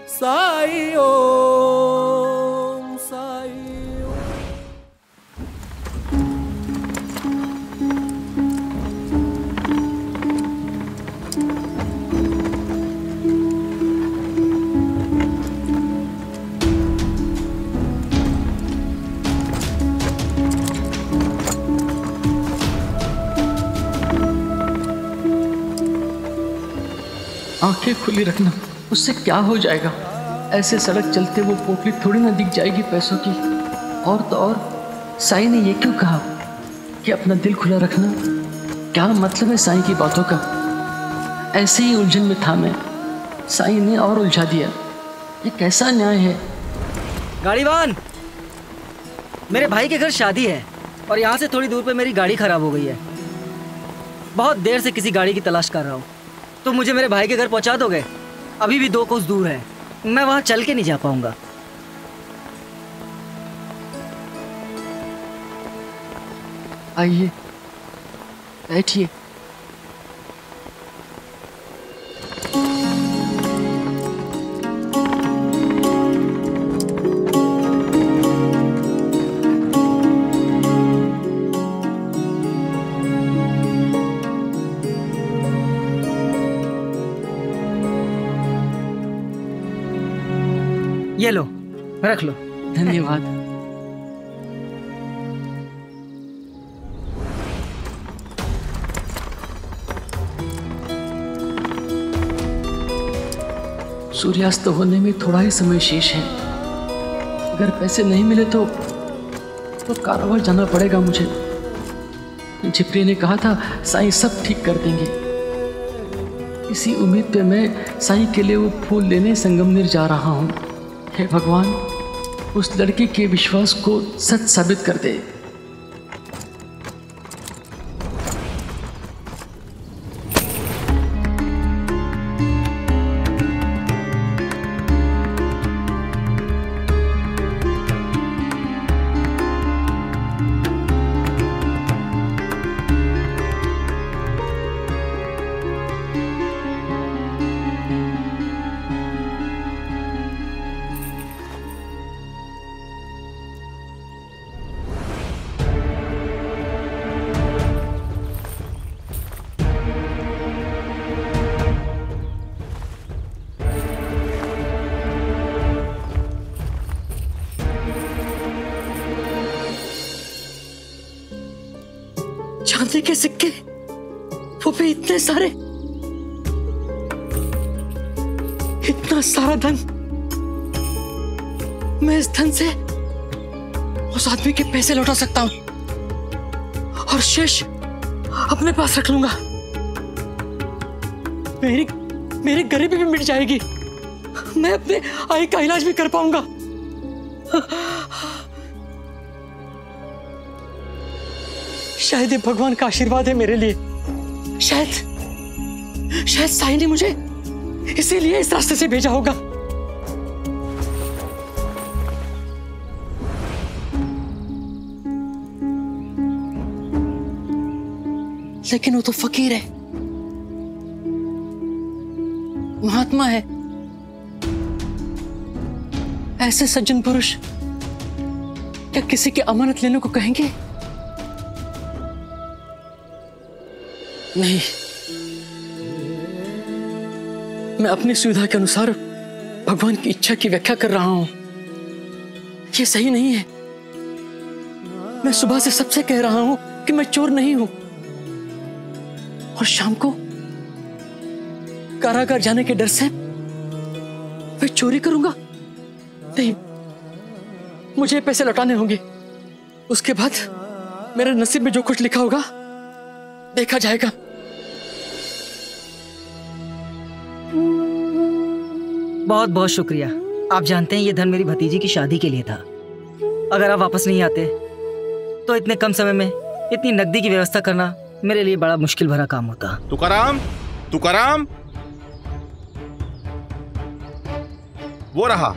L: साई ओम साई ओम।
O: आंखें खुली रखना, उससे क्या हो जाएगा। ऐसे सड़क चलते वो पोटली थोड़ी ना दिख जाएगी पैसों की। और तो और साईं ने ये क्यों कहा कि अपना दिल खुला रखना? क्या मतलब है साईं की बातों का? ऐसे ही उलझन में था मैं, साईं ने और उलझा दिया। ये कैसा न्याय है?
R: गाड़ीवान, मेरे भाई के घर शादी है और यहाँ से थोड़ी दूर पे मेरी गाड़ी खराब हो गई है। बहुत देर से किसी गाड़ी की तलाश कर रहा हूँ, तो मुझे मेरे भाई के घर पहुँचा दोगे? अभी भी 2 कोस दूर है, मैं वहां चल के नहीं जा पाऊंगा।
O: आइए बैठिए।
R: ये लो, रख लो।
O: धन्यवाद। सूर्यास्त होने में थोड़ा ही समय शेष है। अगर पैसे नहीं मिले तो कारावार जाना पड़ेगा मुझे। झिपरी ने कहा था साईं सब ठीक कर देंगे। इसी उम्मीद पे मैं साईं के लिए वो फूल लेने संगमनेर जा रहा हूँ। हे भगवान, उस लड़की के विश्वास को सच साबित कर दे। चांदी के सिक्के, वो भी इतने सारे, इतना सारा धन। मैं इस धन से उस आदमी के पैसे लौटा सकता हूं और शेष अपने पास रख लूंगा। मेरी गरीबी भी मिट जाएगी। मैं अपने आई का इलाज भी कर पाऊंगा। शायद ये भगवान का आशीर्वाद है मेरे लिए। शायद साईं ने मुझे इसीलिए इस रास्ते से भेजा होगा। लेकिन वो तो फकीर है, महात्मा है। ऐसे सज्जन पुरुष क्या किसी की अमानत लेने को कहेंगे? नहीं, मैं अपनी सुविधा के अनुसार भगवान की इच्छा की व्याख्या कर रहा हूं। यह सही नहीं है। मैं सुबह से सबसे कह रहा हूं कि मैं चोर नहीं हूं, और शाम को कारागार जाने के डर से मैं चोरी करूंगा? नहीं, मुझे पैसे लौटाने होंगे। उसके बाद मेरे नसीब में जो कुछ लिखा होगा देखा जाएगा।
R: बहुत बहुत शुक्रिया। आप जानते हैं ये धन मेरी भतीजी की शादी के लिए था। अगर आप वापस नहीं आते तो इतने कम समय में इतनी नकदी की व्यवस्था करना मेरे लिए बड़ा मुश्किल भरा काम होता।
P: तुकाराम, तुकाराम, वो रहा।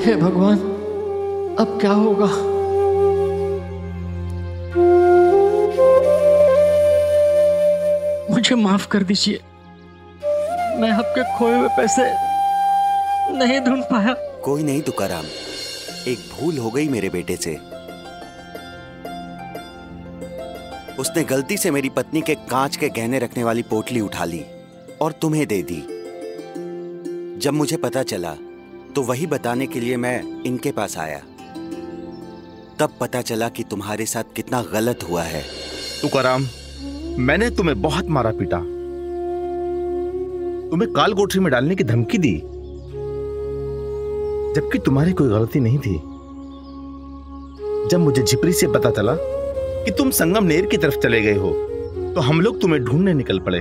O: हे भगवान, अब क्या होगा? मुझे माफ कर दीजिए, मैं आपके खोए हुए पैसे नहीं ढूंढ पाया।
S: कोई नहीं तुकाराम, एक भूल हो गई मेरे बेटे से। उसने गलती से मेरी पत्नी के कांच के गहने रखने वाली पोटली उठा ली और तुम्हें दे दी। जब मुझे पता चला तो वही बताने के लिए मैं इनके पास आया। तब पता चला कि तुम्हारे साथ कितना गलत हुआ है।
P: तुकाराम, मैंने तुम्हें बहुत मारा पीटा, तुम्हें काल कोठरी में डालने की धमकी दी, जबकि तुम्हारी कोई गलती नहीं थी। जब मुझे झिपरी से पता चला कि तुम संगमनेर की तरफ चले गए हो तो हम लोग तुम्हें ढूंढने निकल पड़े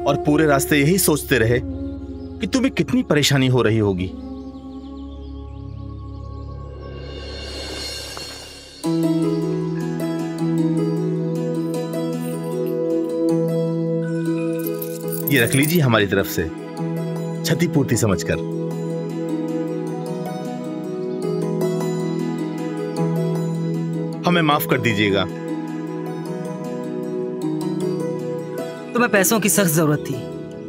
P: और पूरे रास्ते यही सोचते रहे कि तुम्हें कितनी परेशानी हो रही होगी। ये रख लीजिए हमारी तरफ से क्षतिपूर्ति समझकर। हमें माफ कर दीजिएगा।
R: तुम्हें पैसों की सख्त जरूरत थी,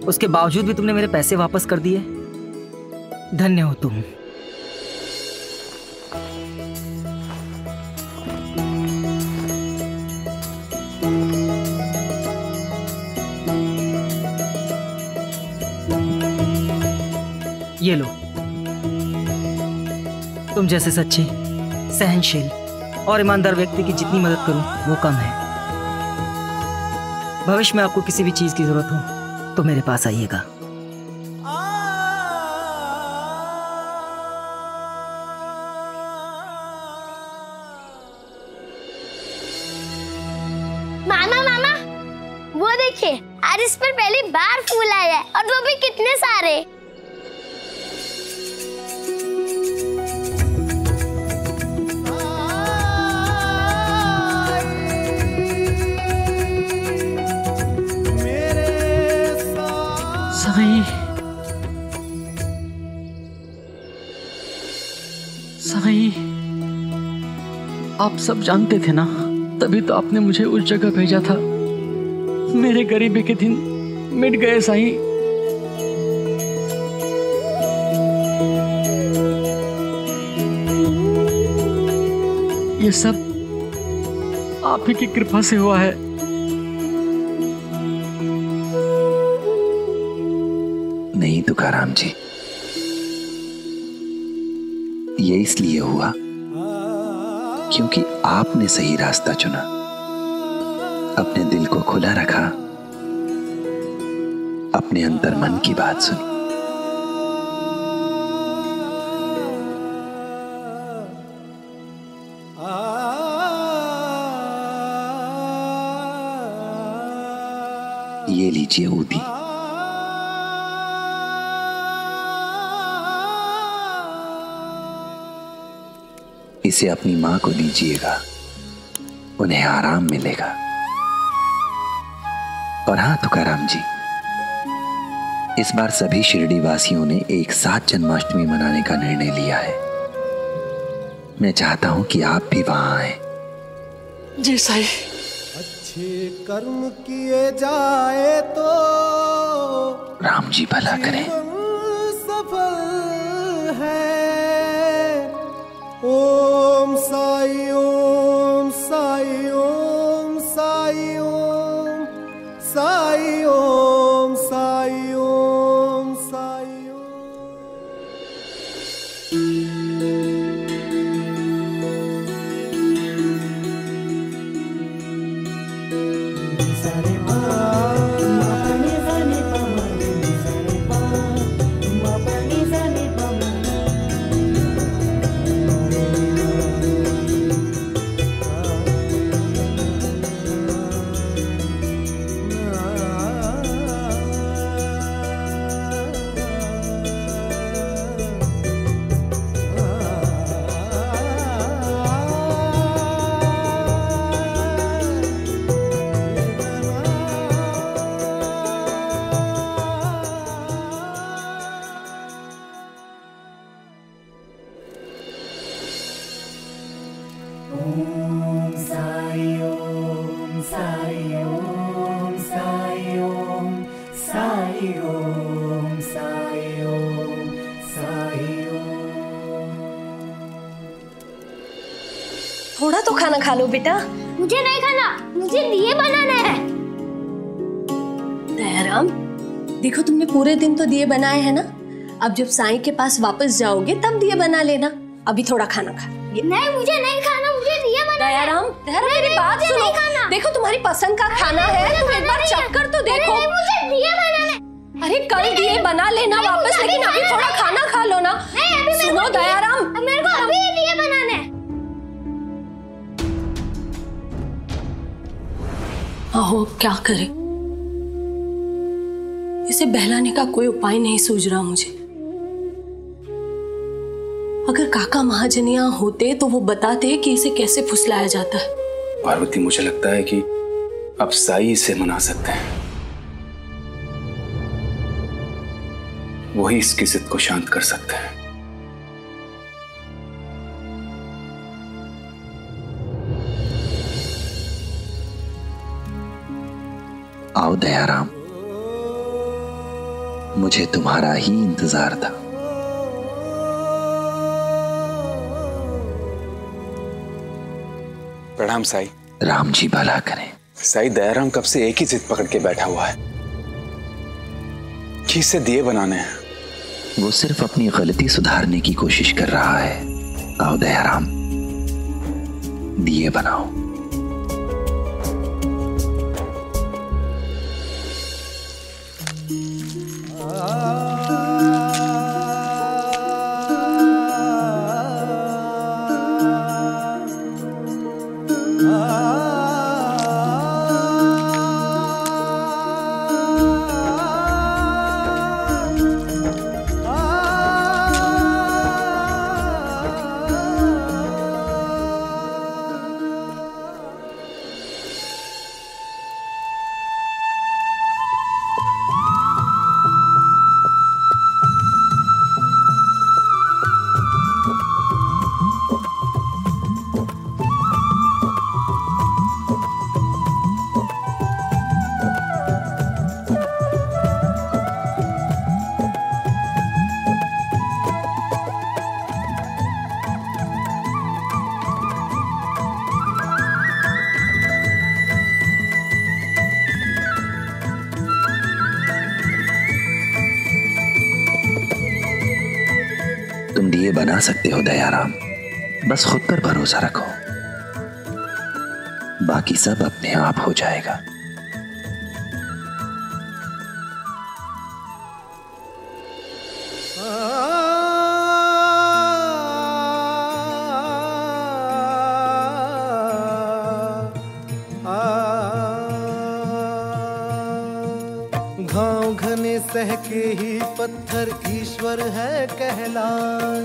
R: उसके बावजूद भी तुमने मेरे पैसे वापस कर दिए। धन्य हो तुम। ये लो, तुम जैसे सच्चे, सहनशील और ईमानदार व्यक्ति की जितनी मदद करूं वो कम है। भविष्य में आपको किसी भी चीज की जरूरत हो तो मेरे पास आइएगा।
I: मामा मामा, वो देखिए, आज इस पर पहली बार फूल आया है और वो भी कितने सारे।
O: साईं, आप सब जानते थे ना, तभी तो आपने मुझे उस जगह भेजा था। मेरे गरीबी के दिन मिट गए साईं। ये सब आप ही की कृपा से हुआ है।
D: नहीं तुकाराम जी, ये इसलिए हुआ क्योंकि आपने सही रास्ता चुना, अपने दिल को खुला रखा, अपने अंतर मन की बात सुनी। ये लीजिए ऊदी। इसे अपनी मां को दीजिएगा, उन्हें आराम मिलेगा। और हाँ तुकाराम जी, इस बार सभी शिरडी वासियों ने एक साथ जन्माष्टमी मनाने का निर्णय लिया है। मैं चाहता हूं कि आप भी वहां आए।
O: जी साईं।
L: अच्छे कर्म किए जाए तो
D: राम जी भला करें।
L: सफल है। ओम साई ओम साई ओम साई ओम साई ओम साई ओम साई
H: थोड़ा तो खाना खा लो बेटा।
I: मुझे नहीं खाना, मुझे दिए बनाना है।
H: दयाराम, देखो तुमने पूरे दिन तो दिए बनाए हैं ना, अब जब साईं के पास वापस जाओगे तब दिए बना लेना। अभी थोड़ा खाना खा।
I: नहीं, मुझे नहीं खाना, मुझे दिए बनाना है।
H: दयाराम, मेरी बात सुनो। देखो तुम्हारी पसंद का खाना है, तुम एक बार चख कर तो देखो।
I: मुझे दिए बनाना है।
H: अरे कल दिए बना लेना वापस, लेकिन अभी थोड़ा खाना खा लो ना। सुनो दयाराम,
I: मेरे को अभी दिए बनाना है।
H: आहो, क्या करे, इसे बहलाने का कोई उपाय नहीं सूझ रहा मुझे। अगर काका महाजन यहाँ होते तो वो बताते कि इसे कैसे फुसलाया जाता है।
N: पार्वती, मुझे लगता है कि अब साई इसे मना सकते हैं। वही इसकी जिद को शांत कर सकते हैं।
D: आओ दयाराम, मुझे तुम्हारा ही इंतजार था।
N: प्रणाम साईं।
D: राम जी भला करें।
N: साईं, दयाराम कब से एक ही जिद पकड़ के बैठा हुआ है कि इससे दिए बनाने हैं।
D: वो सिर्फ अपनी गलती सुधारने की कोशिश कर रहा है। आओ दयाराम, दिए बनाओ। तुम दिए बना सकते हो दयाराम, बस खुद पर भरोसा रखो, बाकी सब अपने आप हो जाएगा।
L: घाव घने सहके ही पत्थर ईश्वर है कहलाए,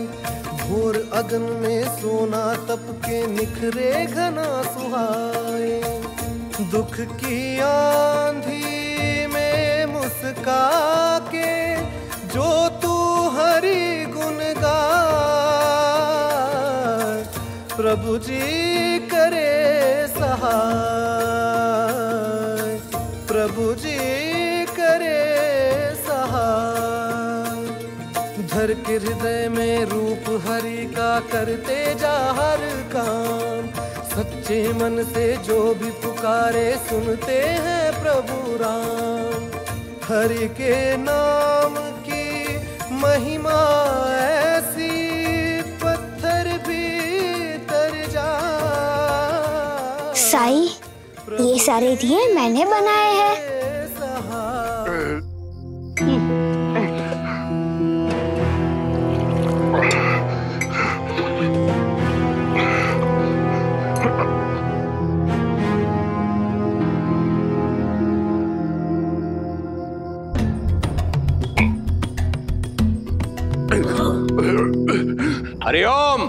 L: घोर अगन में सोना तप के निखरे घना सुहाए, दुख की आंधी में मुस्का के जो तू हरि गुण गाए, प्रभु जी करे सहाय, प्रभु जी धर के हृदय में रूप हरि का करते जा हर काम, सच्चे मन से जो भी पुकारे सुनते हैं प्रभु राम, हरि के नाम की महिमा ऐसी पत्थर भी तर जा।
I: साईं, ये सारे दिए मैंने बनाए हैं।
K: हरिओम।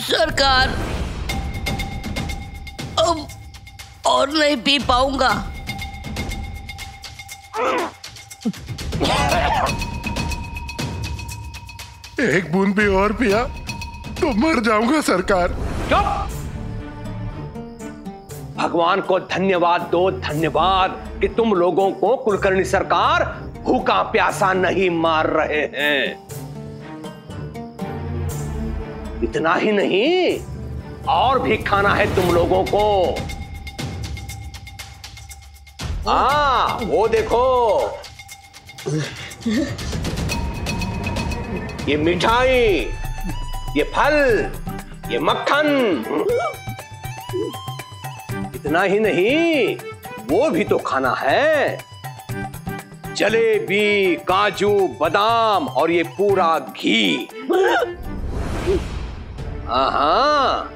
T: सरकार, अब और नहीं पी पाऊंगा।
U: एक बूंद भी और पिया तो मर जाऊंगा सरकार।
K: चुप! भगवान को धन्यवाद दो, धन्यवाद कि तुम लोगों को कुलकर्णी सरकार भूखा प्यासा नहीं मार रहे हैं। इतना ही नहीं, और भी खाना है तुम लोगों को। हाँ, वो देखो, ये मिठाई, ये फल, ये मक्खन। इतना ही नहीं, वो भी तो खाना है। जलेबी, काजू, बादाम और ये पूरा घी। हाँ,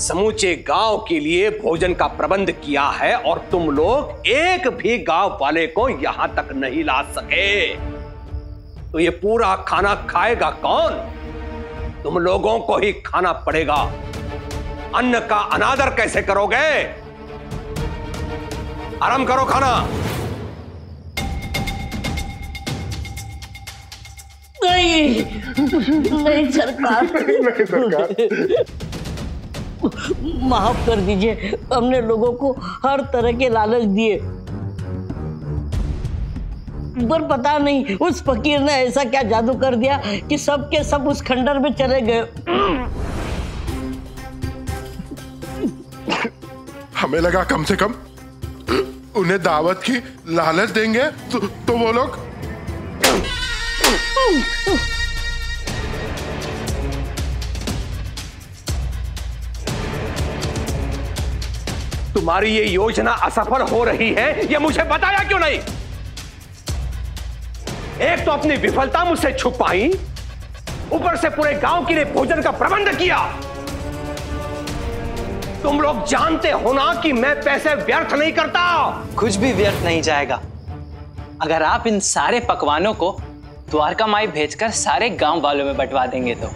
A: समूचे गांव के लिए भोजन का प्रबंध किया है और तुम लोग एक भी गांव वाले को यहां तक नहीं ला सके, तो ये पूरा खाना खाएगा कौन? तुम लोगों को ही खाना पड़ेगा। अन्न का अनादर कैसे करोगे? आराम करो, खाना।
T: नहीं नहीं सरकार,
U: नहीं सरकार,
T: माफ कर दीजिए, हमने लोगों को हर तरह के लालच दिए, पर पता नहीं उस फकीर ने ऐसा क्या जादू कर दिया कि सब के सब उस खंडर में चले गए।
U: हमें लगा कम से कम उन्हें दावत की लालच देंगे तो वो लोग।
A: तुम्हारी ये योजना असफल हो रही है, ये मुझे बताया क्यों नहीं? एक तो अपनी विफलता मुझसे छुपाई, ऊपर से पूरे गांव के लिए भोजन का प्रबंध किया। तुम लोग जानते हो ना कि मैं पैसे व्यर्थ नहीं करता।
V: कुछ भी व्यर्थ नहीं जाएगा अगर आप इन सारे पकवानों को द्वारका माई भेजकर सारे गांव वालों में बंटवा देंगे तो।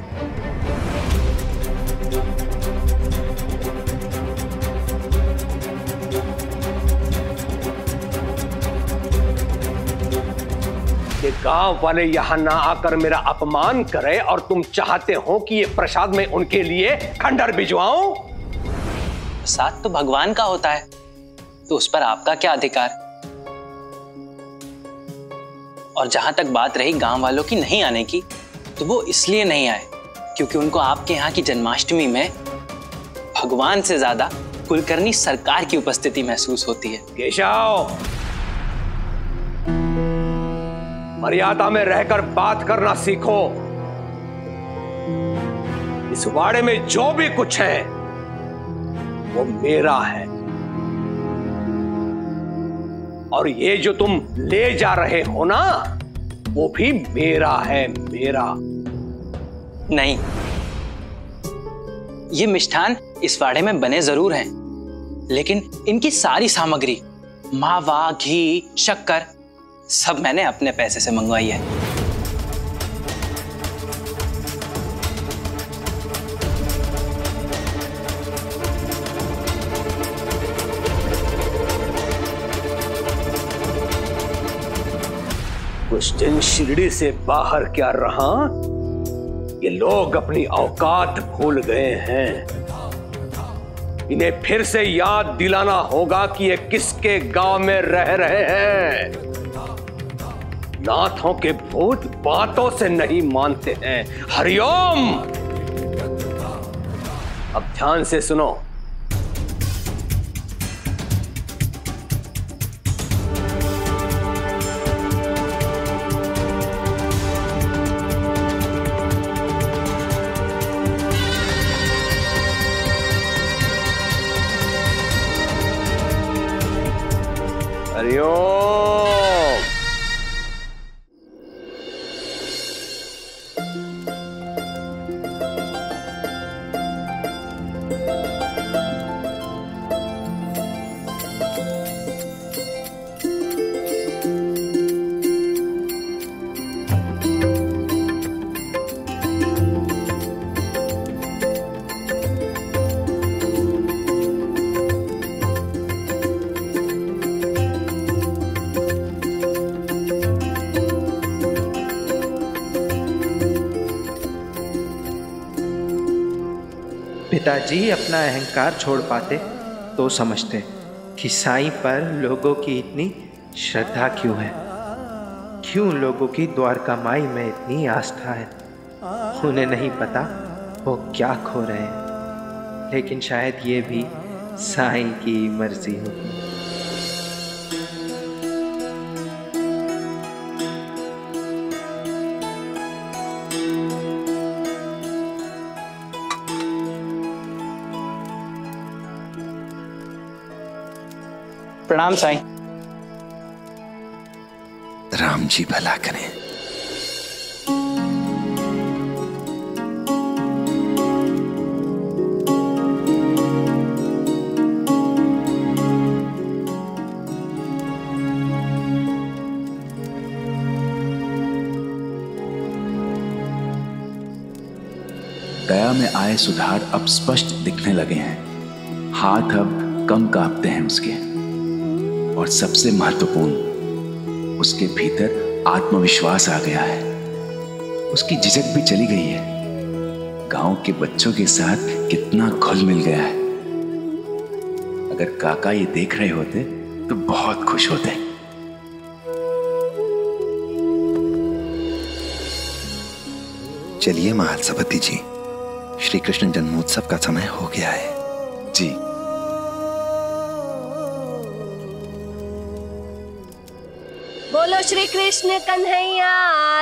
A: कि गांव वाले यहां ना आकर मेरा अपमान करें और तुम चाहते हो कि ये प्रसाद में उनके लिए खंडर भिजवाऊं?
V: प्रसाद तो भगवान का होता है, तो उस पर आपका क्या अधिकार? और जहां तक बात रही गांव वालों की नहीं आने की, तो वो इसलिए नहीं आए क्योंकि उनको आपके यहाँ की जन्माष्टमी में भगवान से ज्यादा कुलकर्णी सरकार की उपस्थिति महसूस होती है।
A: केशव, मर्यादा में रहकर बात करना सीखो। इस वाड़े में जो भी कुछ है वो मेरा है, और ये जो तुम ले जा रहे हो ना, वो भी मेरा है, मेरा।
V: नहीं, ये मिष्ठान इस वाड़े में बने जरूर हैं, लेकिन इनकी सारी सामग्री, मावा, घी, शक्कर, सब मैंने अपने पैसे से मंगवाई है।
A: कुछ दिन शिरडी से बाहर क्या रहा, ये लोग अपनी औकात भूल गए हैं। इन्हें फिर से याद दिलाना होगा कि ये किसके गांव में रह रहे हैं। नाथों के भूत बातों से नहीं मानते हैं। हरिओम। अब ध्यान से सुनो। हरिओम।
W: पिताजी अपना अहंकार छोड़ पाते तो समझते कि साईं पर लोगों की इतनी श्रद्धा क्यों है, क्यों लोगों की द्वारका माई में इतनी आस्था है। उन्हें नहीं पता वो क्या खो रहे हैं, लेकिन शायद ये भी साईं की मर्जी होगी।
V: प्रणाम साईं।
D: राम जी भला करें।
N: दया में आए सुधार अब स्पष्ट दिखने लगे हैं। हाथ अब कम कांपते हैं उसके, और सबसे महत्वपूर्ण, उसके भीतर आत्मविश्वास आ गया है। उसकी झिझक भी चली गई है। गांव के बच्चों के साथ कितना घुल मिल गया है। अगर काका ये देख रहे होते तो बहुत खुश होते।
D: चलिए महासवती जी, श्री कृष्ण जन्मोत्सव का समय हो गया है।
N: जी।
H: बोलो श्री कृष्ण कन्हैया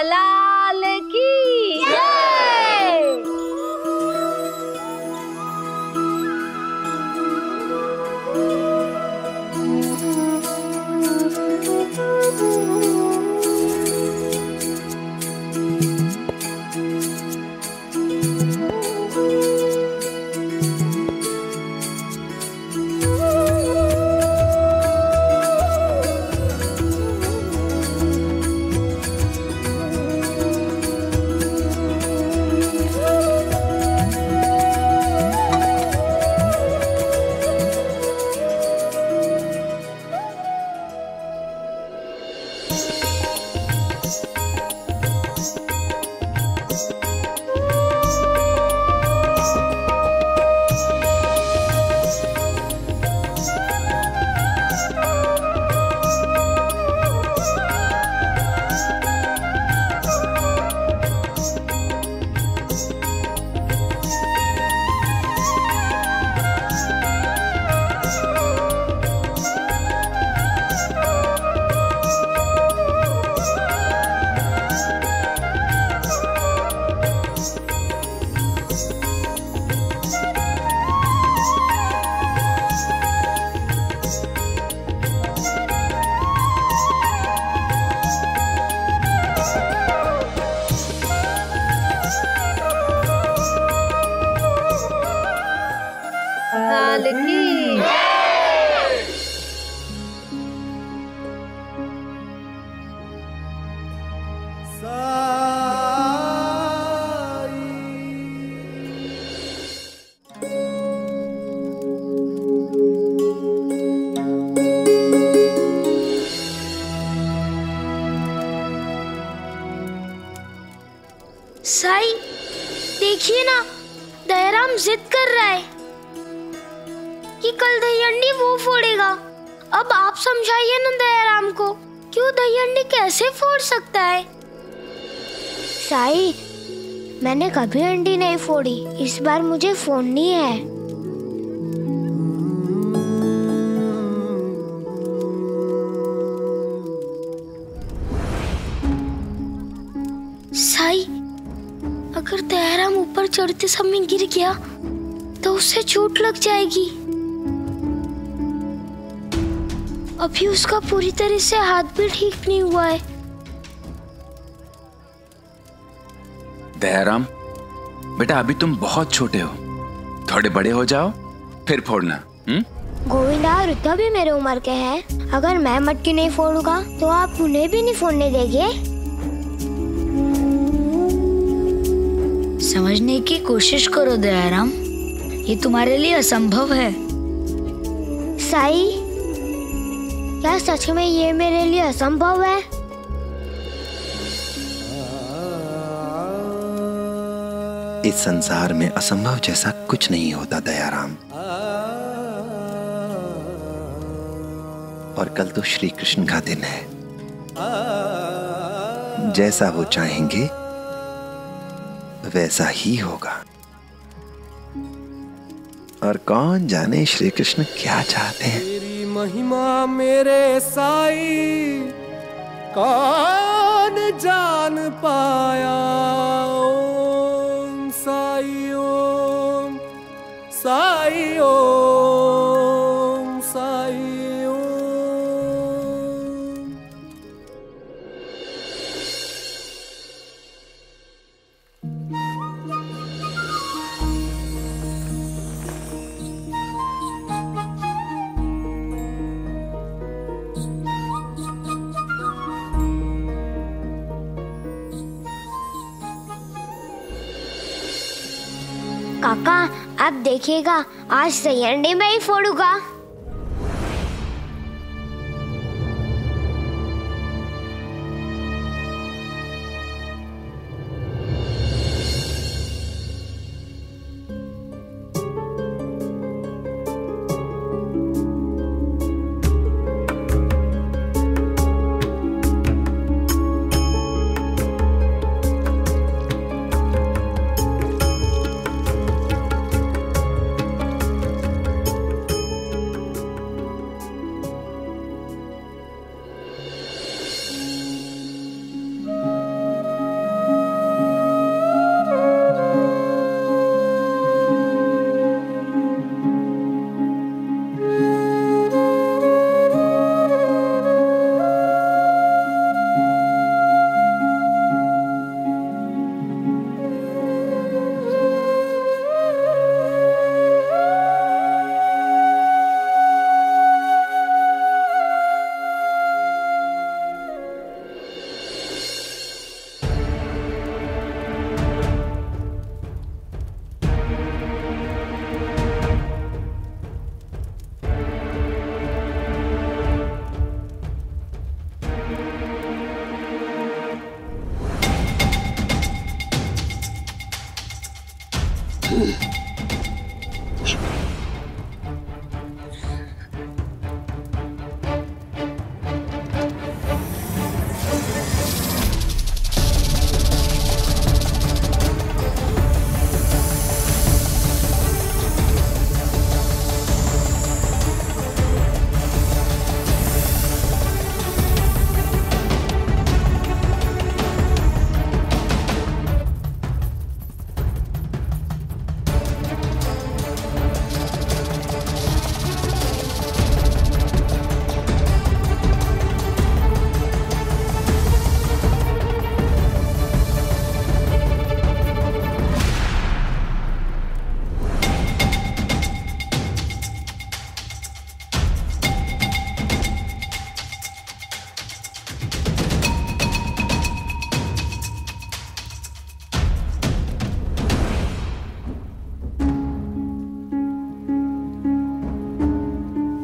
H: लाल की जय। लाल की
J: साई, देखिए ना, दयाराम जिद कर रहा है कि कल दहीहंडी वो फोड़ेगा। अब आप समझाइए ना दयाराम को, कि वो दहीहंडी कैसे फोड़ सकता है।
I: साई, मैंने कभी हंडी नहीं फोड़ी, इस बार मुझे फोड़नी है।
J: साई, अगर दयाराम ऊपर चढ़ते समय गिर गया तो उसे चोट लग जाएगी। अभी उसका पूरी तरह से हाथ भी ठीक नहीं हुआ है।
N: दयाराम बेटा, अभी तुम बहुत छोटे हो, थोड़े बड़े हो जाओ फिर फोड़ना।
I: गोविंदा और रुद्रा भी मेरे उम्र के हैं। अगर मैं मटकी नहीं फोड़ूंगा तो आप उन्हें भी नहीं फोड़ने देंगे।
C: समझने की कोशिश करो दयाराम, ये तुम्हारे लिए असंभव है।
I: साई, क्या सच में ये मेरे लिए असंभव है?
D: इस संसार में असंभव जैसा कुछ नहीं होता दयाराम। और कल तो श्री कृष्ण का दिन है। जैसा वो चाहेंगे वैसा ही होगा। और कौन जाने श्री कृष्ण क्या चाहते हैं।
L: तेरी महिमा मेरे साई कौन जान पाया। ओम साई ओम साई ओम साई ओम।
I: अब देखिएगा, आज सही अंडे में ही फोड़ूंगा।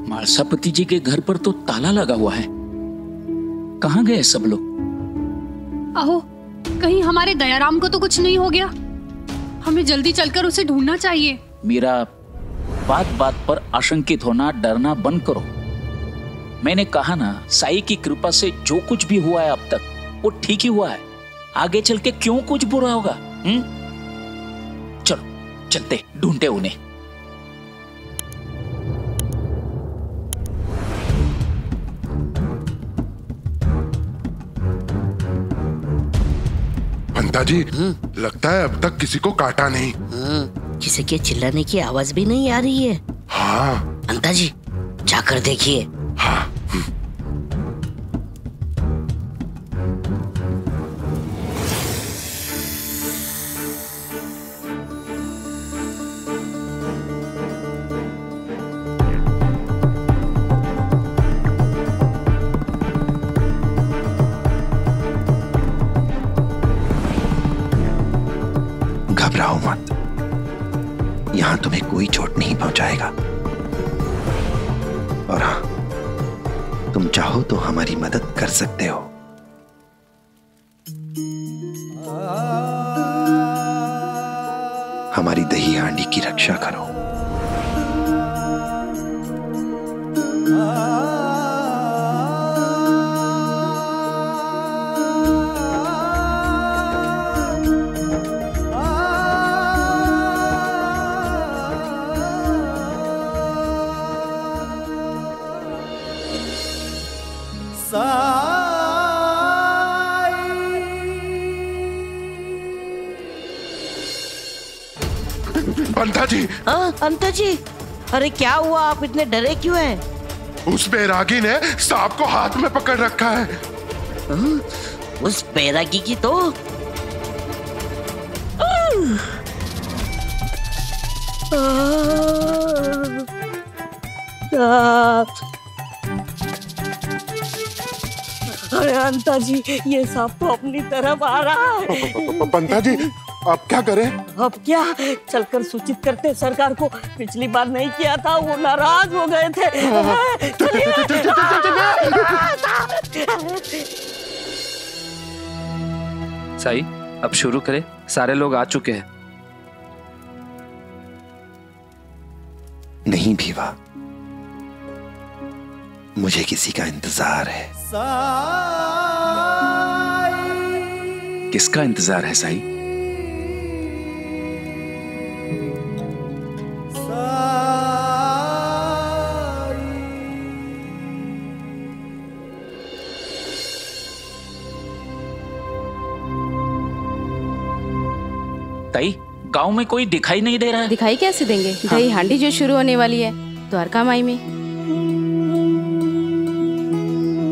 E: मालसापति जी के घर पर तो ताला लगा हुआ है। कहाँ गए सब लोग?
F: आहो, कहीं हमारे दयाराम को तो कुछ नहीं हो गया। हमें जल्दी चलकर उसे ढूंढना चाहिए।
E: मीरा, बात बात पर आशंकित होना, डरना बंद करो। मैंने कहा ना, साई की कृपा से जो कुछ भी हुआ है अब तक वो ठीक ही हुआ है। आगे चल के क्यों कुछ बुरा होगा? चलो चलते ढूंढते उन्हें।
U: पंता जी, लगता है अब तक किसी को काटा नहीं।
T: किसी के चिल्लाने की आवाज भी नहीं आ रही है।
U: हाँ
T: पंता जी, जाकर देखिए।
U: हाँ।
D: घबराओ मत, यहां तुम्हें कोई चोट नहीं पहुंचाएगा। और हाँ, तुम चाहो तो हमारी मदद कर सकते हो। हमारी दही हांडी की रक्षा करो।
U: पंता जी।
T: हाँ पंता जी, अरे क्या हुआ? आप इतने डरे क्यों हैं?
U: उस बैरागी ने सांप को हाथ में पकड़ रखा है।
T: उस बैरागी की तो
G: अरे अंता जी, ये सांप तो अपनी तरफ आ रहा है।
U: पंता जी, अब क्या करें?
T: अब क्या, चलकर सूचित करते सरकार को। पिछली बार नहीं किया था, वो नाराज हो गए थे।
G: साई, अब शुरू करें। सारे लोग आ चुके हैं।
D: नहीं भीवा, मुझे किसी का इंतजार है।
N: किसका इंतजार है साई?
E: ताई, गांव में कोई दिखाई नहीं दे रहा है।
M: दिखाई कैसे देंगे? दही हांडी जो शुरू होने वाली है द्वारका माई में।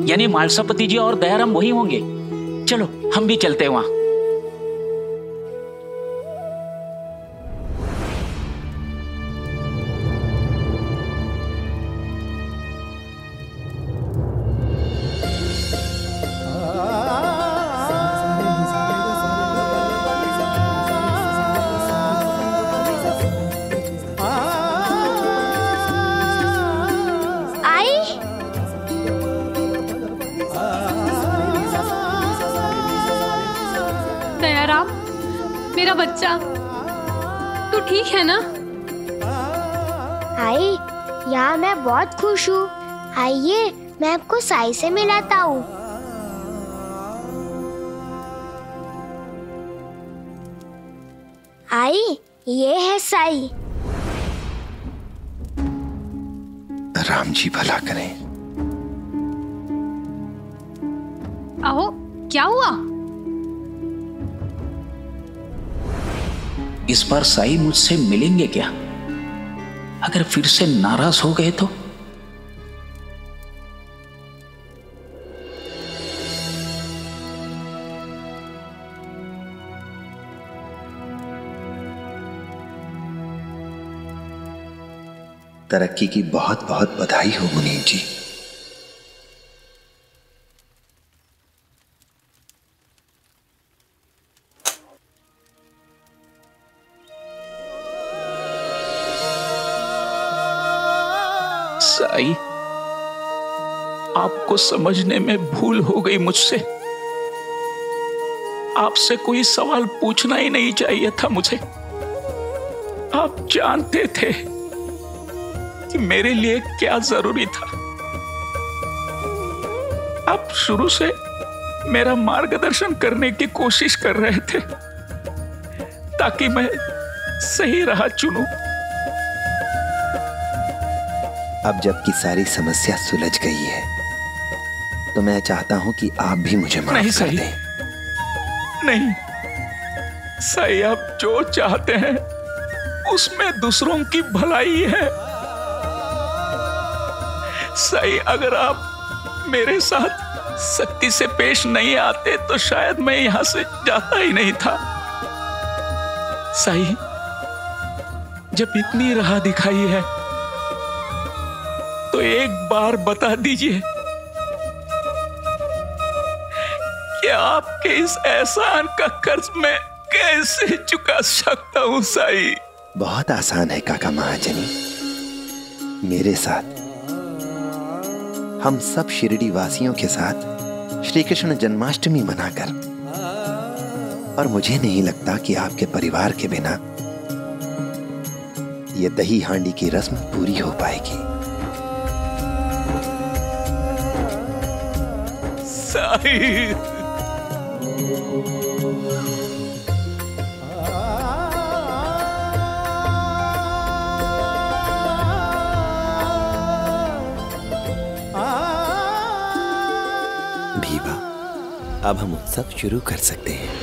E: यानी मालसापति जी और दयाराम वही होंगे। चलो हम भी चलते हैं वहां।
F: दयाराम, मेरा बच्चा, तू ठीक है ना?
I: आई, यहाँ मैं बहुत खुश हूँ। आइए, मैं आपको साई से मिलाता हूँ। आई, ये है साई।
D: राम जी भला करें।
F: आओ, क्या हुआ?
E: इस बार साई मुझसे मिलेंगे क्या? अगर फिर से नाराज हो गए तो?
D: तरक्की की बहुत बहुत बधाई हो मुनीम जी।
E: साई, आपको समझने में भूल हो गई मुझसे। आपसे कोई सवाल पूछना ही नहीं चाहिए था मुझे। आप जानते थे कि मेरे लिए क्या जरूरी था। आप शुरू से मेरा मार्गदर्शन करने की कोशिश कर रहे थे ताकि मैं सही राह चुनूं।
D: अब जबकि सारी समस्या सुलझ गई है तो मैं चाहता हूं कि आप भी मुझे माफ कर दें।
E: नहीं सही, आप जो चाहते हैं उसमें दूसरों की भलाई है। सही, अगर आप मेरे साथ सख्ती से पेश नहीं आते तो शायद मैं यहां से जाता ही नहीं था। सही, जब इतनी राह दिखाई है तो एक बार बता दीजिए कि आपके इस एहसान का कर्ज मैं कैसे चुका सकता हूं साई?
D: बहुत आसान है काका महाजनी। मेरे साथ, हम सब शिरडी वासियों के साथ श्री कृष्ण जन्माष्टमी मनाकर, और मुझे नहीं लगता कि आपके परिवार के बिना ये दही हांडी की रस्म पूरी हो पाएगी।
E: साई,
D: भीवा, अब हम उत्सव शुरू कर सकते हैं।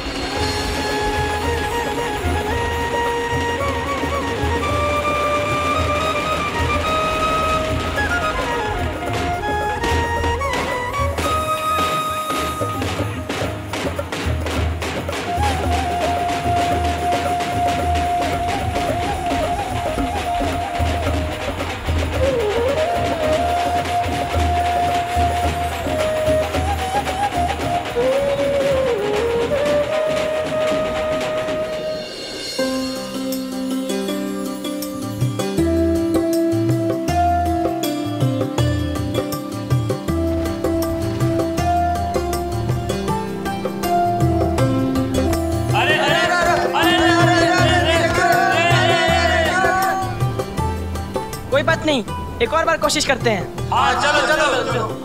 B: बात नहीं, एक और बार कोशिश करते हैं। हाँ चलो चलो, चलो।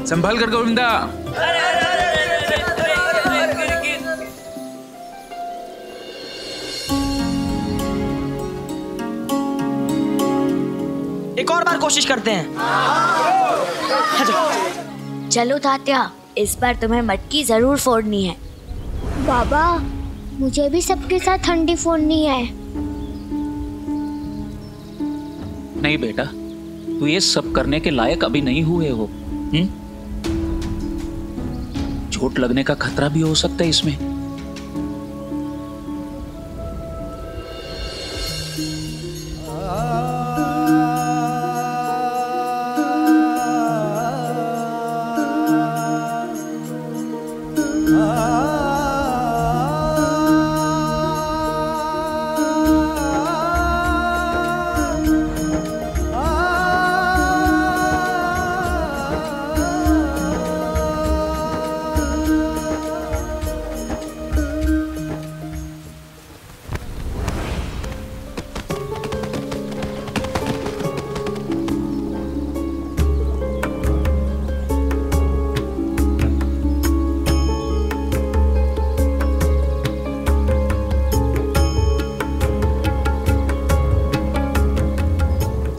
N: संभाल कर गोविंदा।
B: एक और बार कोशिश करते हैं।
J: चलो तात्या, इस बार तुम्हें मटकी जरूर फोड़नी है।
I: बाबा, मुझे भी सबके साथ हंडी फोड़नी है।
E: नहीं बेटा, तू ये सब करने के लायक अभी नहीं हुए हो। चोट लगने का खतरा भी हो सकता है इसमें।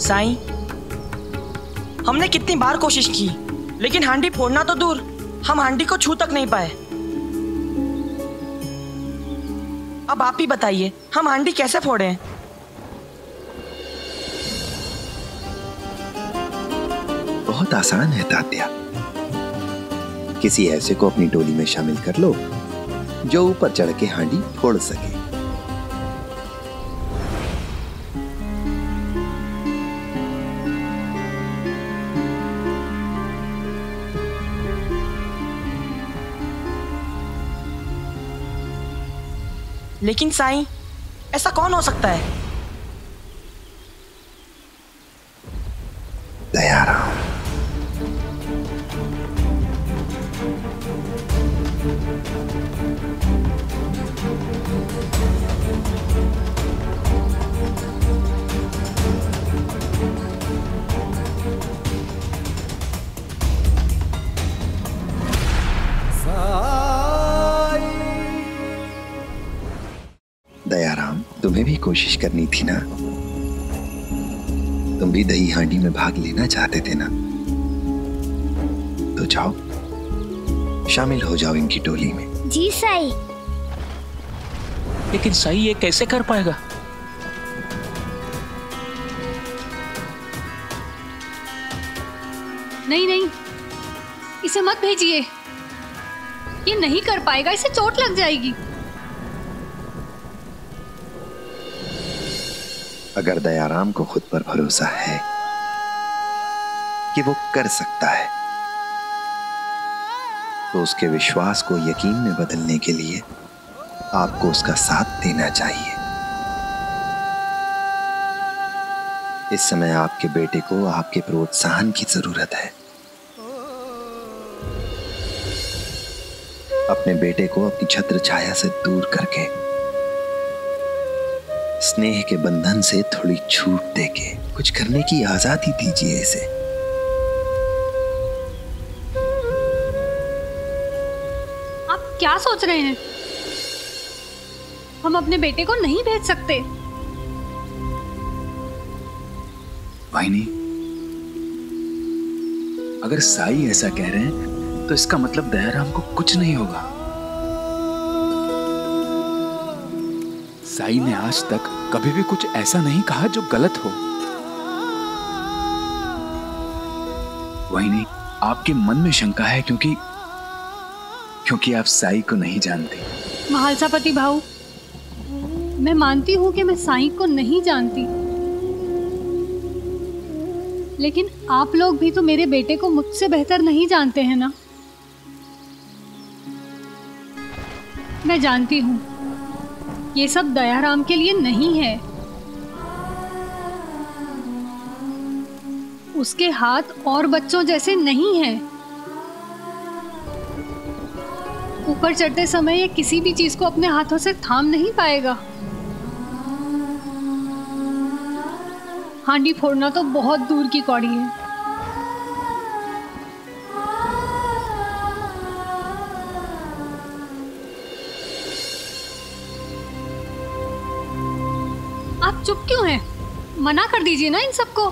B: साईं, हमने कितनी बार कोशिश की, लेकिन हांडी फोड़ना तो दूर, हम हांडी को छू तक नहीं पाए। अब आप ही बताइए, हम हांडी कैसे फोड़ें?
D: बहुत आसान है तात्या। किसी ऐसे को अपनी टोली में शामिल कर लो जो ऊपर चढ़ के हांडी फोड़ सके।
B: लेकिन साईं, ऐसा कौन हो सकता है?
D: दयाराम। दयाराम, तुम्हें भी कोशिश करनी थी ना। तुम भी दही हांडी में भाग लेना चाहते थे ना। तो जाओ, शामिल हो जाओ इनकी टोली में।
I: जी साईं।
E: लेकिन साईं, ये कैसे कर पाएगा?
F: नहीं नहीं, इसे मत भेजिए। ये नहीं कर पाएगा, इसे चोट लग जाएगी।
D: अगर दयाराम को खुद पर भरोसा है कि वो कर सकता है, तो उसके विश्वास को यकीन में बदलने के लिए आपको उसका साथ देना चाहिए। इस समय आपके बेटे को आपके प्रोत्साहन की जरूरत है। अपने बेटे को अपनी छत्र छाया से दूर करके, स्नेह के बंधन से थोड़ी छूट देके कुछ करने की आजादी दीजिए इसे।
F: आप क्या सोच रहे हैं? हम अपने बेटे को नहीं भेज सकते।
N: वाहिनी, अगर साई ऐसा कह रहे हैं तो इसका मतलब दयाराम को कुछ नहीं होगा। साई ने आज तक कभी भी कुछ ऐसा नहीं कहा जो गलत हो। वाहिनी, आपके मन में शंका है क्योंकि आप साई को नहीं जानते।
F: महालसापति भाऊ, मैं मानती हूँ कि मैं साईं को नहीं जानती, लेकिन आप लोग भी तो मेरे बेटे को मुझसे बेहतर नहीं जानते हैं ना। मैं जानती हूँ ये सब दयाराम के लिए नहीं है। उसके हाथ और बच्चों जैसे नहीं हैं। ऊपर चढ़ते समय ये किसी भी चीज को अपने हाथों से थाम नहीं पाएगा। हांडी फोड़ना तो बहुत दूर की कौड़ी है। आप चुप क्यों हैं? मना कर दीजिए ना इन सबको।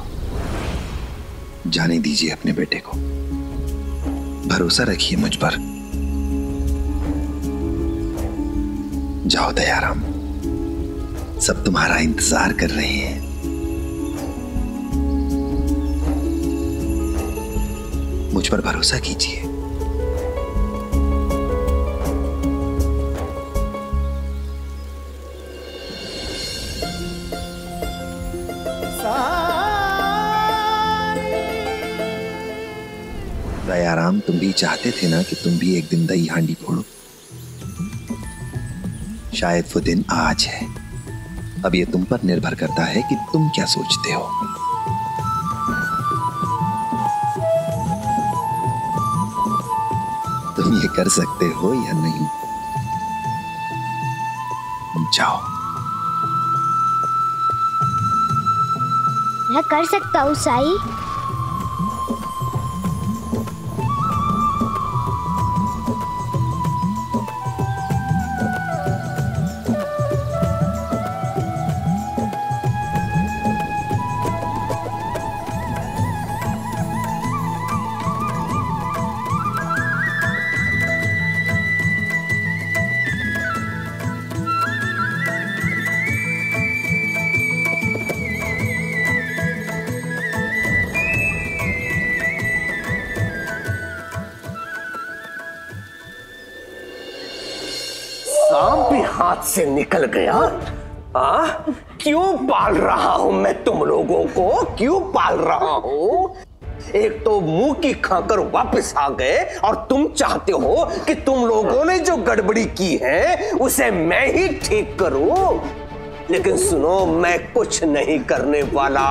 D: जाने दीजिए अपने बेटे को, भरोसा रखिए मुझ पर। जाओ दयाराम, सब तुम्हारा इंतजार कर रहे हैं। मुझ पर भरोसा कीजिए। दयाराम, तुम भी चाहते थे ना कि तुम भी एक दिन दही हांडी फोड़ो। शायद वो दिन आज है। अब ये तुम पर निर्भर करता है कि तुम क्या सोचते हो। तुम ये कर सकते हो या नहीं? जाओ।
I: मैं कर सकता हूँ साई।
A: सांप भी हाथ से निकल गया। क्यों पाल रहा हूं मैं तुम लोगों को? क्यों पाल रहा हूं? एक तो मुंह की खाकर वापस आ गए और तुम चाहते हो कि तुम लोगों ने जो गड़बड़ी की है उसे मैं ही ठीक करूं। लेकिन सुनो, मैं कुछ नहीं करने वाला।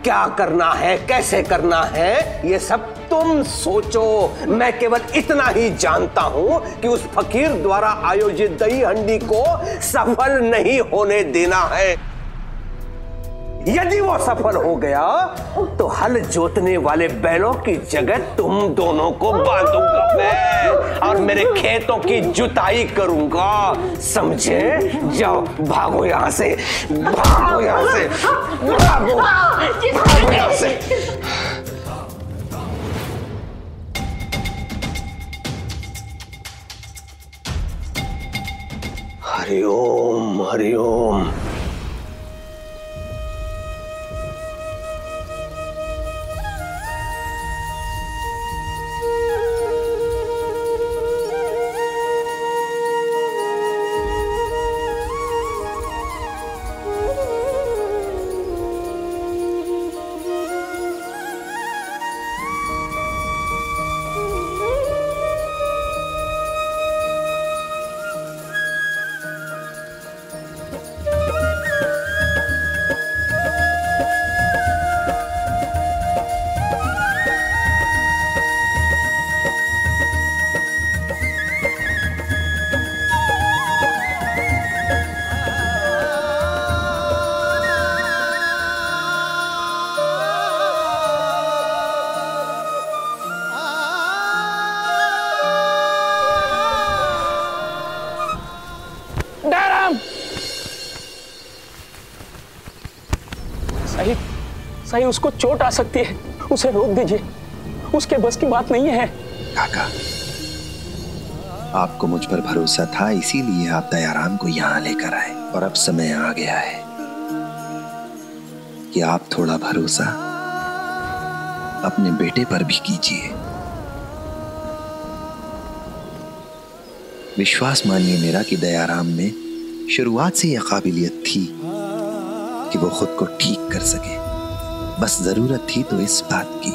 A: क्या करना है, कैसे करना है, ये सब तुम सोचो। मैं केवल इतना ही जानता हूं कि उस फकीर द्वारा आयोजित दही हंडी को सफल नहीं होने देना है। यदि वो सफल हो गया तो हल जोतने वाले बैलों की जगह तुम दोनों को बांधूंगा मैं और मेरे खेतों की जुताई करूंगा, समझे? जाओ, भागो यहां से, भागो यहां से, भागो, भागो यहां से। हरिओम हरिओम।
E: सही, उसको चोट आ सकती है, उसे रोक दीजिए, उसके बस की बात नहीं है।
D: काका, आपको मुझ पर भरोसा था, इसीलिए आप दयाराम को यहाँ लेकर आए। और अब समय आ गया है कि आप थोड़ा भरोसा अपने बेटे पर भी कीजिए। विश्वास मानिए मेरा कि दयाराम में शुरुआत से यह काबिलियत थी कि वो खुद को ठीक कर सके। बस जरूरत थी तो इस बात की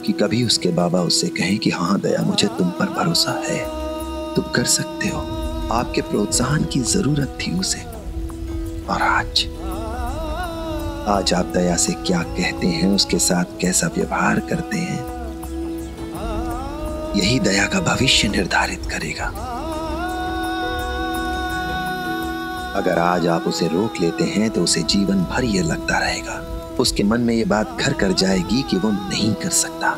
D: कि कभी उसके बाबा उससे कहें कि हाँ दया, मुझे तुम पर भरोसा है, तुम कर सकते हो। आपके प्रोत्साहन की जरूरत थी उसे। और आज आज आप दया से क्या कहते हैं, उसके साथ कैसा व्यवहार करते हैं, यही दया का भविष्य निर्धारित करेगा। अगर आज आप उसे रोक लेते हैं तो उसे जीवन भर यह लगता रहेगा, उसके मन में यह बात घर कर जाएगी कि वो नहीं कर सकता।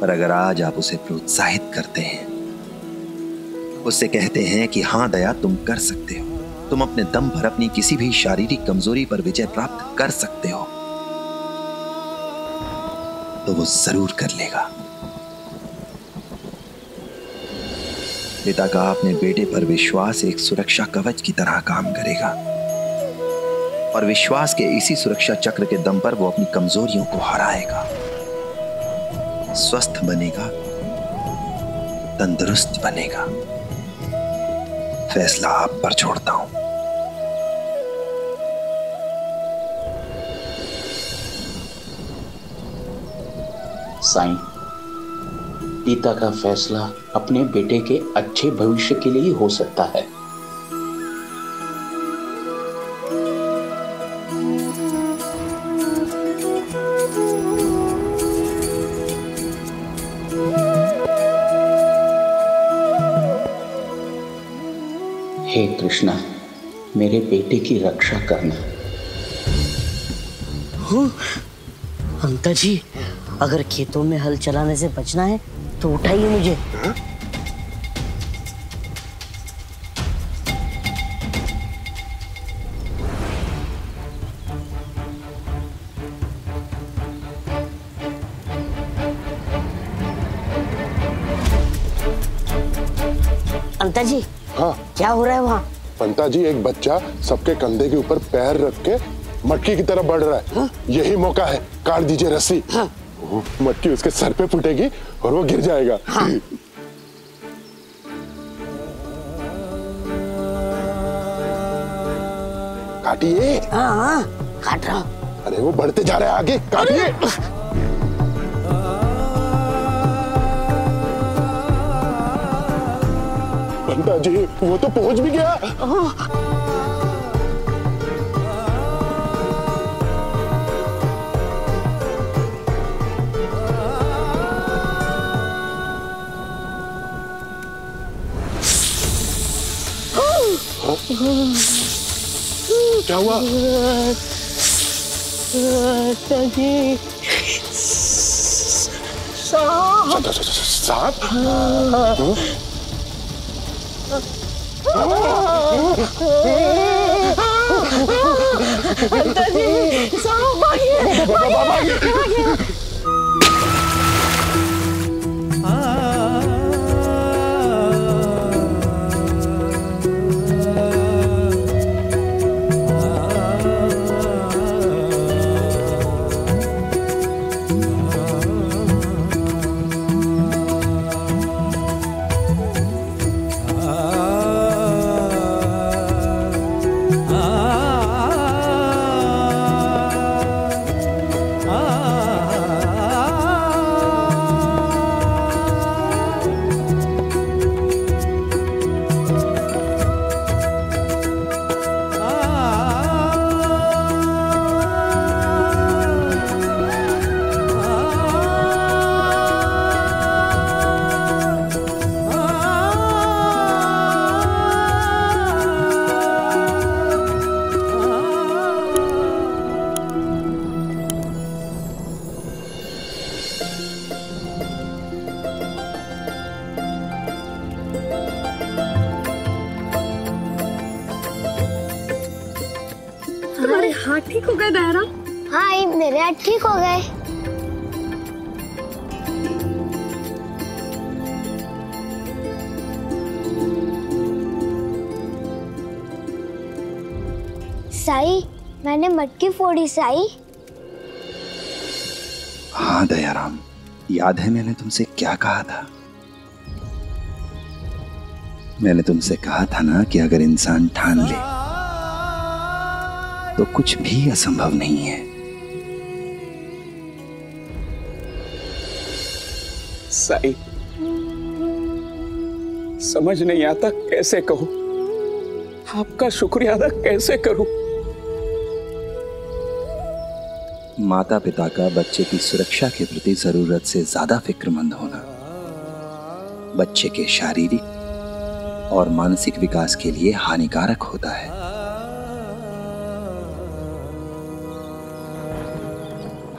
D: पर अगर आज आप उसे प्रोत्साहित करते हैं, उससे कहते हैं कि हाँ दया, तुम कर सकते हो, तुम अपने दम पर अपनी किसी भी शारीरिक कमजोरी पर विजय प्राप्त कर सकते हो, तो वो जरूर कर लेगा। पिता का अपने बेटे पर विश्वास एक सुरक्षा कवच की तरह काम करेगा और विश्वास के इसी सुरक्षा चक्र के दम पर वो अपनी कमजोरियों को हराएगा, स्वस्थ बनेगा, तंदुरुस्त बनेगा। फैसला आप पर छोड़ता हूं।
E: साईं, पिता का फैसला अपने बेटे के अच्छे भविष्य के लिए ही हो सकता है। हे कृष्णा, मेरे बेटे की रक्षा करना।
T: अंकल जी, अगर खेतों में हल चलाने से बचना है तो उठाइए मुझे। अंता जी,
U: हाँ
T: क्या हो रहा है वहाँ?
U: पंता जी, एक बच्चा सबके कंधे के ऊपर पैर रख के मटकी की तरफ बढ़ रहा है। यही मौका है, काट दीजिए रस्सी। मटकी उसके सर पे फूटेगी और वो गिर जाएगा। काटिए।
T: हाँ, काट रहा।
U: अरे वो बढ़ते जा रहे हैं आगे, काटिए। पंता जी, वो तो पहुंच भी गया। क्या हुआ? सांप?
I: तुम्हारे हाथ ठीक हो गए दायरा? हाँ, मेरे हाथ ठीक हो गए। साई, मैंने मटकी फोड़ी। साई।
D: हाँ दयाराम, याद है मैंने तुमसे क्या कहा था? मैंने तुमसे कहा था ना कि अगर इंसान ठान ले तो कुछ भी असंभव नहीं है।
E: साईं, समझ नहीं आता कैसे कहूं, आपका शुक्रिया अदा कैसे करूं।
D: माता पिता का बच्चे की सुरक्षा के प्रति जरूरत से ज्यादा फिक्रमंद होना बच्चे के शारीरिक और मानसिक विकास के लिए हानिकारक होता है।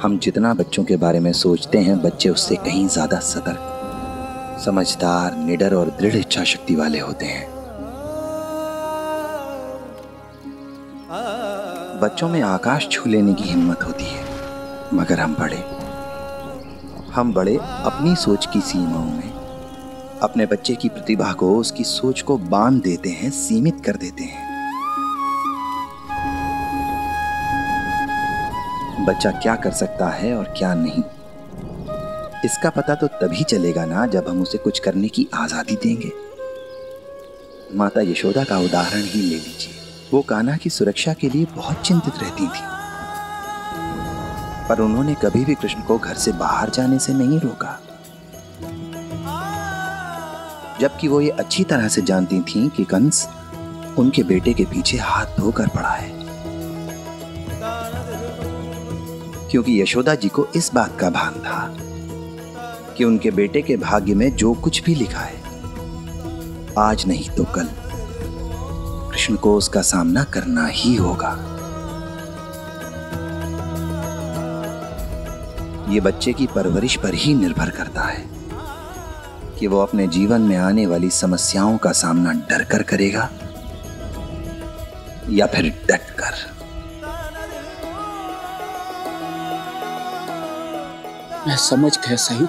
D: हम जितना बच्चों के बारे में सोचते हैं, बच्चे उससे कहीं ज्यादा सतर्क, समझदार, निडर और दृढ़ इच्छा शक्ति वाले होते हैं। बच्चों में आकाश छू लेने की हिम्मत होती है, मगर हम बड़े अपनी सोच की सीमाओं में अपने बच्चे की प्रतिभा को, उसकी सोच को बांध देते हैं, सीमित कर देते हैं। बच्चा क्या कर सकता है और क्या नहीं, इसका पता तो तभी चलेगा ना जब हम उसे कुछ करने की आजादी देंगे। माता यशोदा का उदाहरण ही ले लीजिए। वो कान्हा की सुरक्षा के लिए बहुत चिंतित रहती थी, पर उन्होंने कभी भी कृष्ण को घर से बाहर जाने से नहीं रोका, जबकि वो ये अच्छी तरह से जानती थीं कि कंस उनके बेटे के पीछे हाथ धोकर पड़ा है। क्योंकि यशोदा जी को इस बात का भान था कि उनके बेटे के भाग्य में जो कुछ भी लिखा है, आज नहीं तो कल कृष्ण को उसका सामना करना ही होगा। ये बच्चे की परवरिश पर ही निर्भर करता है कि वो अपने जीवन में आने वाली समस्याओं का सामना डरकर करेगा या फिर डटकर।
E: मैं समझ गया सही,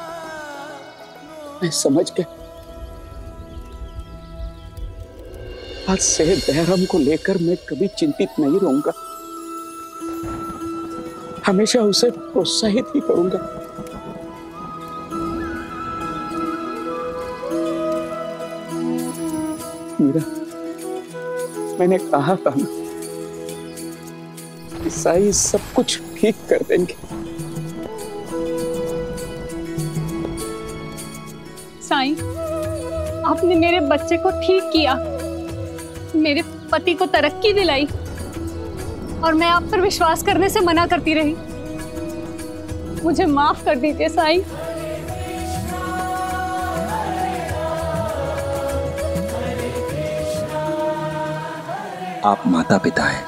E: मैं समझ गया। आज से दयाराम को लेकर मैं कभी चिंतित नहीं रहूंगा, हमेशा उसे प्रोत्साहित ही करूंगा। मीरा, मैंने कहा था ना कि साईं सब कुछ ठीक कर देंगे।
F: साईं, आपने मेरे बच्चे को ठीक किया, मेरे पति को तरक्की दिलाई, और मैं आप पर विश्वास करने से मना करती रही। मुझे माफ कर दीजिए साईं।
D: आप माता पिता हैं,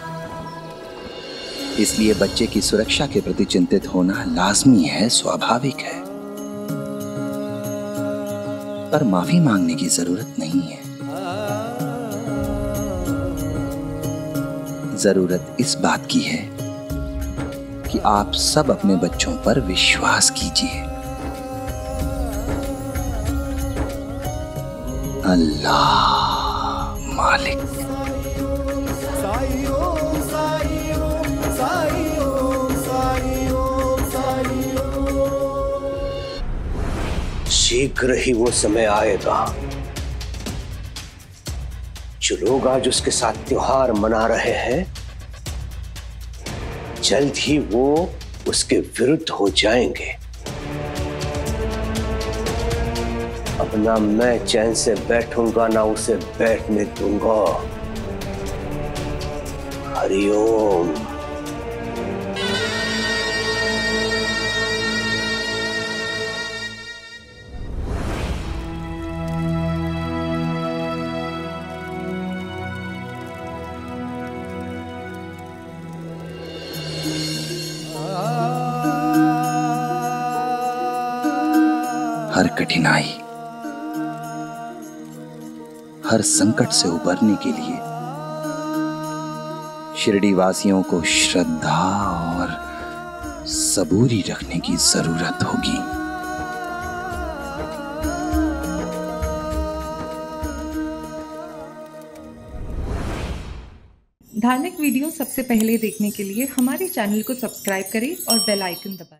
D: इसलिए बच्चे की सुरक्षा के प्रति चिंतित होना लाजमी है, स्वाभाविक है। पर माफी मांगने की जरूरत नहीं है। जरूरत इस बात की है कि आप सब अपने बच्चों पर विश्वास कीजिए। अल्लाह मालिक।
A: शीघ्र ही वो समय आएगा जो लोग आज उसके साथ त्योहार मना रहे हैं, जल्द ही वो उसके विरुद्ध हो जाएंगे। अब ना मैं चैन से बैठूंगा ना उसे बैठने दूंगा। हरिओम।
D: हर कठिनाई, हर संकट से उबरने के लिए शिरडी वासियों को श्रद्धा और सबूरी रखने की जरूरत होगी।
P: धार्मिक वीडियो सबसे पहले देखने के लिए हमारे चैनल को सब्सक्राइब करें और बेल आइकन दबाएं।